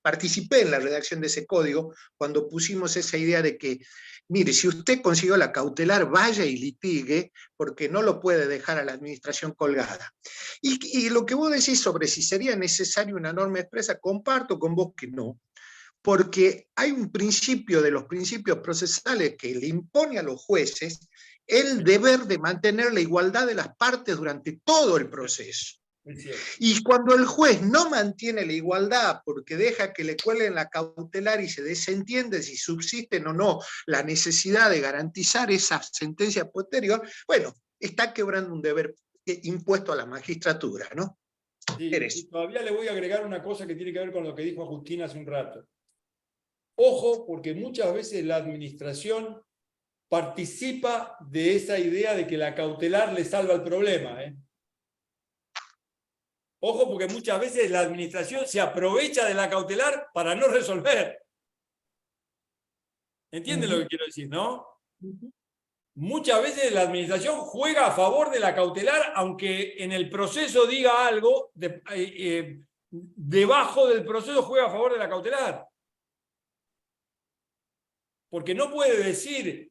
Speaker 1: participé en la redacción de ese código cuando pusimos esa idea de que, mire, si usted consiguió la cautelar, vaya y litigue, porque no lo puede dejar a la administración colgada. Y lo que vos decís sobre si sería necesaria una norma expresa, comparto con vos que no, porque hay un principio de los principios procesales que le impone a los jueces el deber de mantener la igualdad de las partes durante todo el proceso. Y cuando el juez no mantiene la igualdad porque deja que le cuelen la cautelar y se desentiende si subsisten o no la necesidad de garantizar esa sentencia posterior, bueno, está quebrando un deber impuesto a la magistratura, ¿no?
Speaker 4: Sí, y todavía le voy a agregar una cosa que tiene que ver con lo que dijo Agustín hace un rato. Ojo, porque muchas veces la administración participa de esa idea de que la cautelar le salva el problema, ¿eh? Ojo, porque muchas veces la administración se aprovecha de la cautelar para no resolver. ¿Entienden lo que quiero decir, no? Muchas veces la administración juega a favor de la cautelar, aunque en el proceso diga algo, debajo del proceso juega a favor de la cautelar. Porque no puede decir,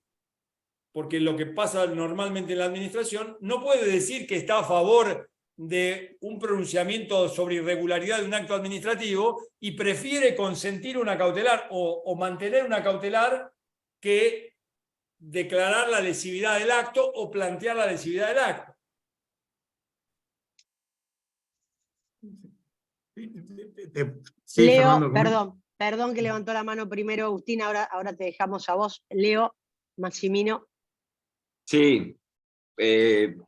Speaker 4: porque lo que pasa normalmente en la administración, no puede decir que está a favor de un pronunciamiento sobre irregularidad de un acto administrativo y prefiere consentir una cautelar o mantener una cautelar que declarar la lesividad del acto o plantear la lesividad del acto.
Speaker 6: Sí,
Speaker 3: Leo,
Speaker 6: Fernando,
Speaker 3: perdón que levantó la mano primero Agustín, ahora te dejamos a vos. Leo, Maximino.
Speaker 8: Sí,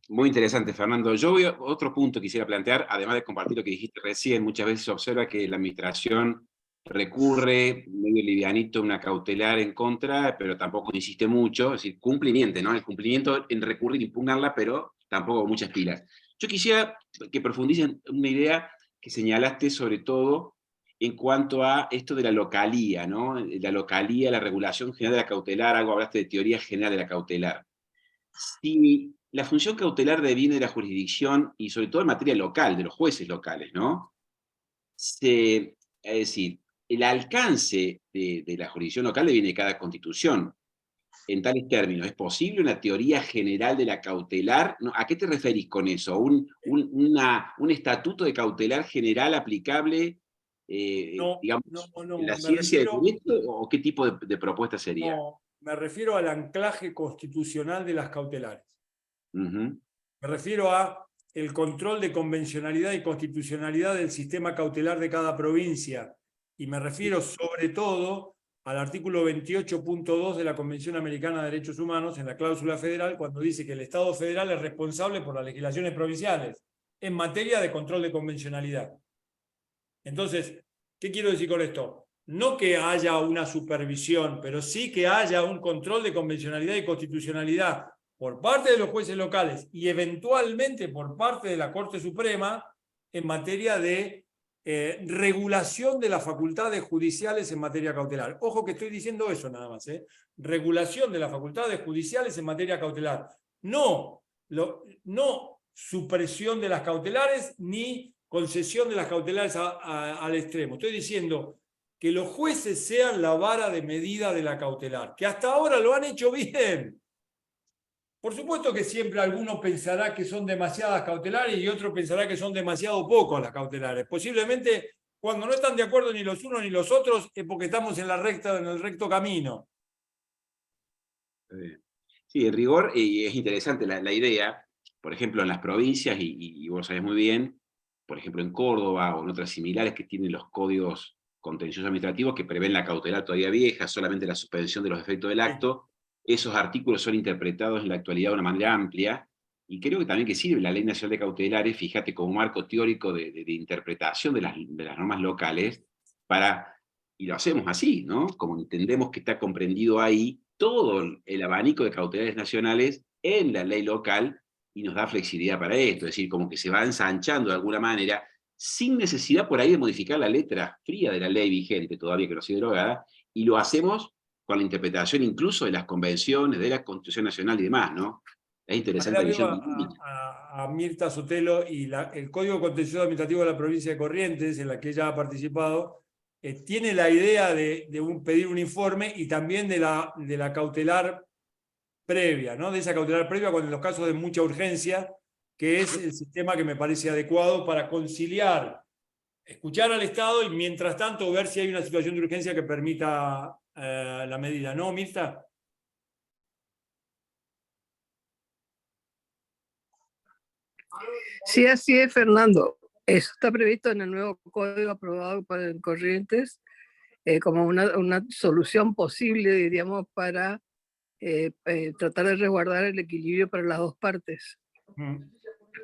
Speaker 8: muy interesante, Fernando. Yo voy a otro punto que quisiera plantear, además de compartir lo que dijiste recién. Muchas veces se observa que la administración recurre medio livianito a una cautelar en contra, pero tampoco insiste mucho, es decir, cumple y miente, ¿no? El cumplimiento en recurrir y impugnarla, pero tampoco con muchas pilas. Yo quisiera que profundicen una idea que señalaste sobre todo en cuanto a esto de la localía, ¿no? La localía, la regulación general de la cautelar, algo hablaste de teoría general de la cautelar. Si la función cautelar deviene de la jurisdicción, y sobre todo en materia local, de los jueces locales, ¿no? Es decir, el alcance de la jurisdicción local deviene de cada constitución. En tales términos, ¿es posible una teoría general de la cautelar? ¿No? ¿A qué te referís con eso? ¿Un estatuto de cautelar general aplicable digamos, en la ciencia del derecho? ¿O qué tipo de propuesta sería?
Speaker 4: No, me refiero al anclaje constitucional de las cautelares. Me refiero a el control de convencionalidad y constitucionalidad del sistema cautelar de cada provincia. Y me refiero sobre todo al artículo 28.2 de la Convención Americana de Derechos Humanos, en la cláusula federal, cuando dice que el Estado federal es responsable por las legislaciones provinciales en materia de control de convencionalidad. Entonces, ¿qué quiero decir con esto? No que haya una supervisión, pero sí que haya un control de convencionalidad y constitucionalidad por parte de los jueces locales y eventualmente por parte de la Corte Suprema en materia de regulación de las facultades judiciales en materia cautelar. Ojo que estoy diciendo eso nada más, ¿eh? Regulación de las facultades judiciales en materia cautelar. No supresión de las cautelares ni concesión de las cautelares al extremo. Estoy diciendo que los jueces sean la vara de medida de la cautelar, que hasta ahora lo han hecho bien. Por supuesto que siempre alguno pensará que son demasiadas cautelares y otro pensará que son demasiado pocos las cautelares. Posiblemente cuando no están de acuerdo ni los unos ni los otros es porque estamos en el recto camino.
Speaker 8: Sí, en rigor, y es interesante la idea, por ejemplo, en las provincias, y vos sabés muy bien, por ejemplo en Córdoba o en otras similares que tienen los códigos contenciosos administrativos que prevén la cautelar todavía vieja, solamente la suspensión de los efectos del acto. Esos artículos son interpretados en la actualidad de una manera amplia, y creo que también que sirve la Ley Nacional de Cautelares, fíjate, como marco teórico de interpretación de las normas locales, y lo hacemos así, ¿no? Como entendemos que está comprendido ahí todo el abanico de cautelares nacionales en la ley local, y nos da flexibilidad para esto, es decir, como que se va ensanchando de alguna manera, sin necesidad por ahí de modificar la letra fría de la ley vigente, todavía que no ha sido derogada, y lo hacemos con la interpretación incluso de las convenciones, de la Constitución Nacional y demás, ¿no? Es interesante la visión.
Speaker 4: A Mirta Sotelo y el Código Contencioso Administrativo de la provincia de Corrientes, en la que ella ha participado, tiene la idea de pedir un informe y también de la cautelar previa, ¿no? De esa cautelar previa cuando en los casos de mucha urgencia, que es el sistema que me parece adecuado para conciliar, escuchar al Estado y mientras tanto ver si hay una situación de urgencia que permita la medida, ¿no, Mirta?
Speaker 9: Sí, así es, Fernando. Eso está previsto en el nuevo código aprobado para Corrientes como una solución posible, diríamos, para tratar de resguardar el equilibrio para las dos partes.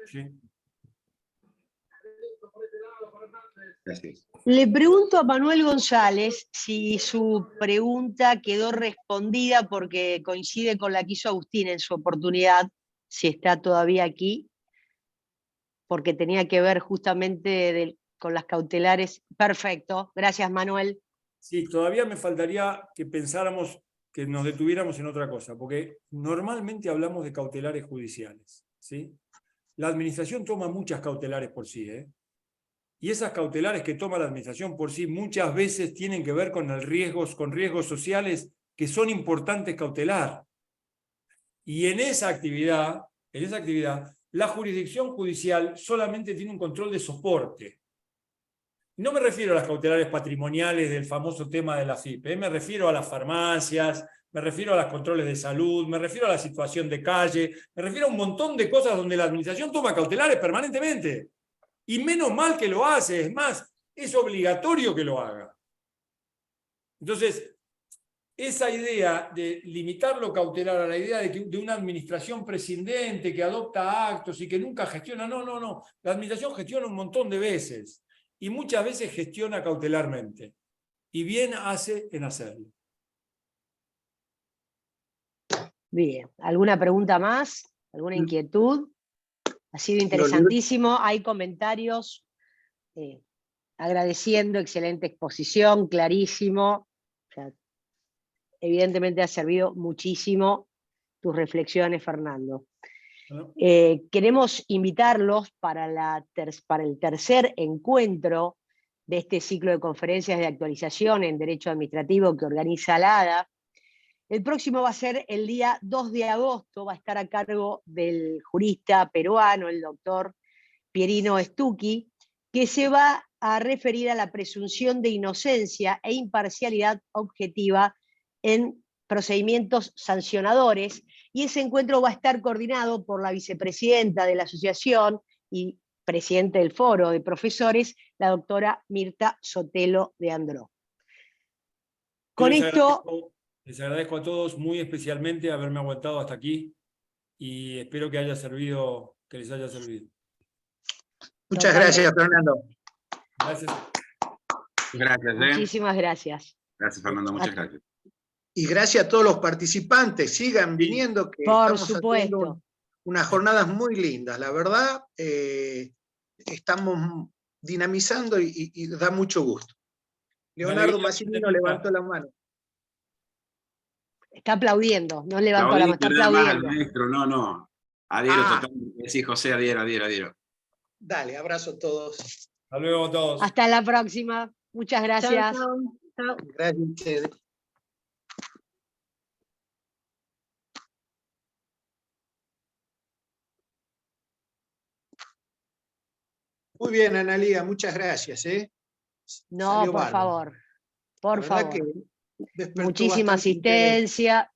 Speaker 4: Sí.
Speaker 3: Le pregunto a Manuel González si su pregunta quedó respondida porque coincide con la que hizo Agustín en su oportunidad, si está todavía aquí, porque tenía que ver justamente con las cautelares. Perfecto, gracias Manuel.
Speaker 4: Sí, todavía me faltaría que pensáramos, que nos detuviéramos en otra cosa, porque normalmente hablamos de cautelares judiciales, ¿sí? La administración toma muchas cautelares por sí, y esas cautelares que toma la administración por sí muchas veces tienen que ver con riesgos sociales que son importantes cautelar. Y en esa actividad, la jurisdicción judicial solamente tiene un control de soporte. No me refiero a las cautelares patrimoniales del famoso tema de la FIP, me refiero a las farmacias, me refiero a los controles de salud, me refiero a la situación de calle, me refiero a un montón de cosas donde la administración toma cautelares permanentemente. Y menos mal que lo hace, es más, es obligatorio que lo haga. Entonces, esa idea de limitar lo cautelar a la idea de una administración prescindente que adopta actos y que nunca gestiona, no. La administración gestiona un montón de veces y muchas veces gestiona cautelarmente. Y bien hace en hacerlo.
Speaker 3: Bien, ¿alguna pregunta más? ¿Alguna inquietud? Ha sido interesantísimo, hay comentarios agradeciendo, excelente exposición, clarísimo. O sea, evidentemente ha servido muchísimo tus reflexiones, Fernando. ¿No? Queremos invitarlos para el tercer encuentro de este ciclo de conferencias de actualización en Derecho Administrativo que organiza la ADA. El próximo va a ser el día 2 de agosto, va a estar a cargo del jurista peruano, el doctor Pierino Stucchi, que se va a referir a la presunción de inocencia e imparcialidad objetiva en procedimientos sancionadores, y ese encuentro va a estar coordinado por la vicepresidenta de la asociación y presidente del foro de profesores, la doctora Mirta Sotelo de Andró. Con esto...
Speaker 4: Les agradezco a todos muy especialmente haberme aguantado hasta aquí y espero que les haya servido.
Speaker 1: Muchas gracias, Fernando.
Speaker 4: Gracias.
Speaker 8: Gracias.
Speaker 3: Muchísimas gracias.
Speaker 8: Gracias, Fernando. Muchas gracias.
Speaker 1: Y gracias a todos los participantes. Sigan viniendo, que
Speaker 3: por
Speaker 1: estamos
Speaker 3: supuesto
Speaker 1: haciendo unas jornadas muy lindas. La verdad, estamos dinamizando y da mucho gusto. Leonardo Massimino levantó la mano.
Speaker 3: Está aplaudiendo, no levantó la mano, está aplaudiendo.
Speaker 8: Maestro, no. Adhiero totalmente. Sí, José, adhiero.
Speaker 1: Dale, abrazo a todos.
Speaker 4: Hasta luego a todos.
Speaker 3: Hasta la próxima. Muchas gracias.
Speaker 5: Chao.
Speaker 1: Gracias a ustedes. Muy bien, Analía, muchas gracias.
Speaker 3: No,
Speaker 1: Salió
Speaker 3: por
Speaker 1: bárbaro.
Speaker 3: favor. Por favor.
Speaker 1: Muchísima
Speaker 3: asistencia.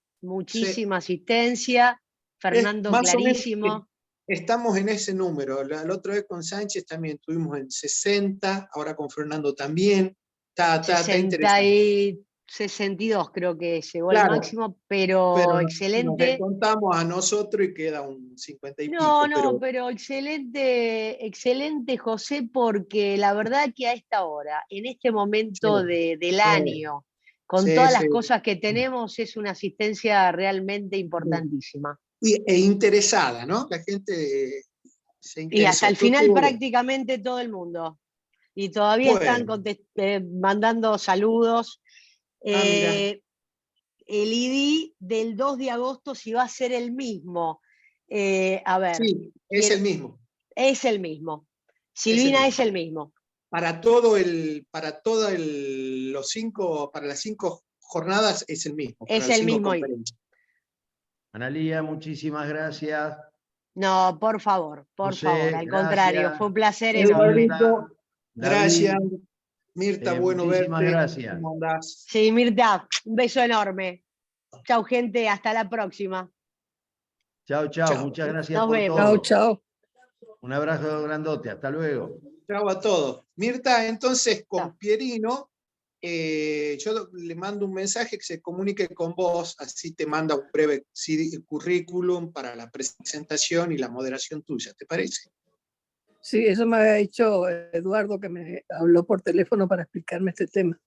Speaker 3: Fernando, clarísimo.
Speaker 1: Estamos en ese número. La otra vez con Sánchez también estuvimos en 60, ahora con Fernando también. Está interesante.
Speaker 3: 62 creo que llegó al máximo, pero excelente.
Speaker 1: Nos contamos a nosotros y queda un 50 y pico.
Speaker 3: Pero excelente, José, porque la verdad que a esta hora, en este momento del año, con todas las cosas que tenemos, es una asistencia realmente importantísima.
Speaker 1: E interesada, ¿no? La gente se interesa.
Speaker 3: Y hasta el final prácticamente todo el mundo. Y todavía están mandando saludos. El ID del 2 de agosto, si va a ser el mismo. A ver.
Speaker 1: Sí, es el mismo.
Speaker 3: Es el mismo. Silvina es el mismo.
Speaker 1: Para las 5 jornadas es el mismo.
Speaker 3: Es el mismo ID.
Speaker 2: Analía, muchísimas gracias.
Speaker 3: No, por favor,
Speaker 2: José,
Speaker 3: al contrario,
Speaker 2: gracias.
Speaker 3: fue un placer enorme.
Speaker 1: Eduardito, gracias.
Speaker 2: David,
Speaker 1: Mirta, bueno verte.
Speaker 2: muchísimas gracias.
Speaker 1: ¿Cómo andás?
Speaker 3: Sí, Mirta, un beso enorme. Chau, gente, hasta la próxima.
Speaker 2: Chao, chao. Muchas gracias
Speaker 3: Nos
Speaker 2: por
Speaker 3: vemos.
Speaker 2: todo.
Speaker 9: Chao.
Speaker 2: Un abrazo grandote. Hasta luego.
Speaker 1: Chao a todos. Mirta, entonces con
Speaker 3: Chao.
Speaker 1: Pierino, yo le mando un mensaje que se comunique con vos, así te manda un breve currículum para la presentación y la moderación tuya, ¿te parece?
Speaker 9: Sí, eso me había dicho Eduardo, que me habló por teléfono para explicarme este tema.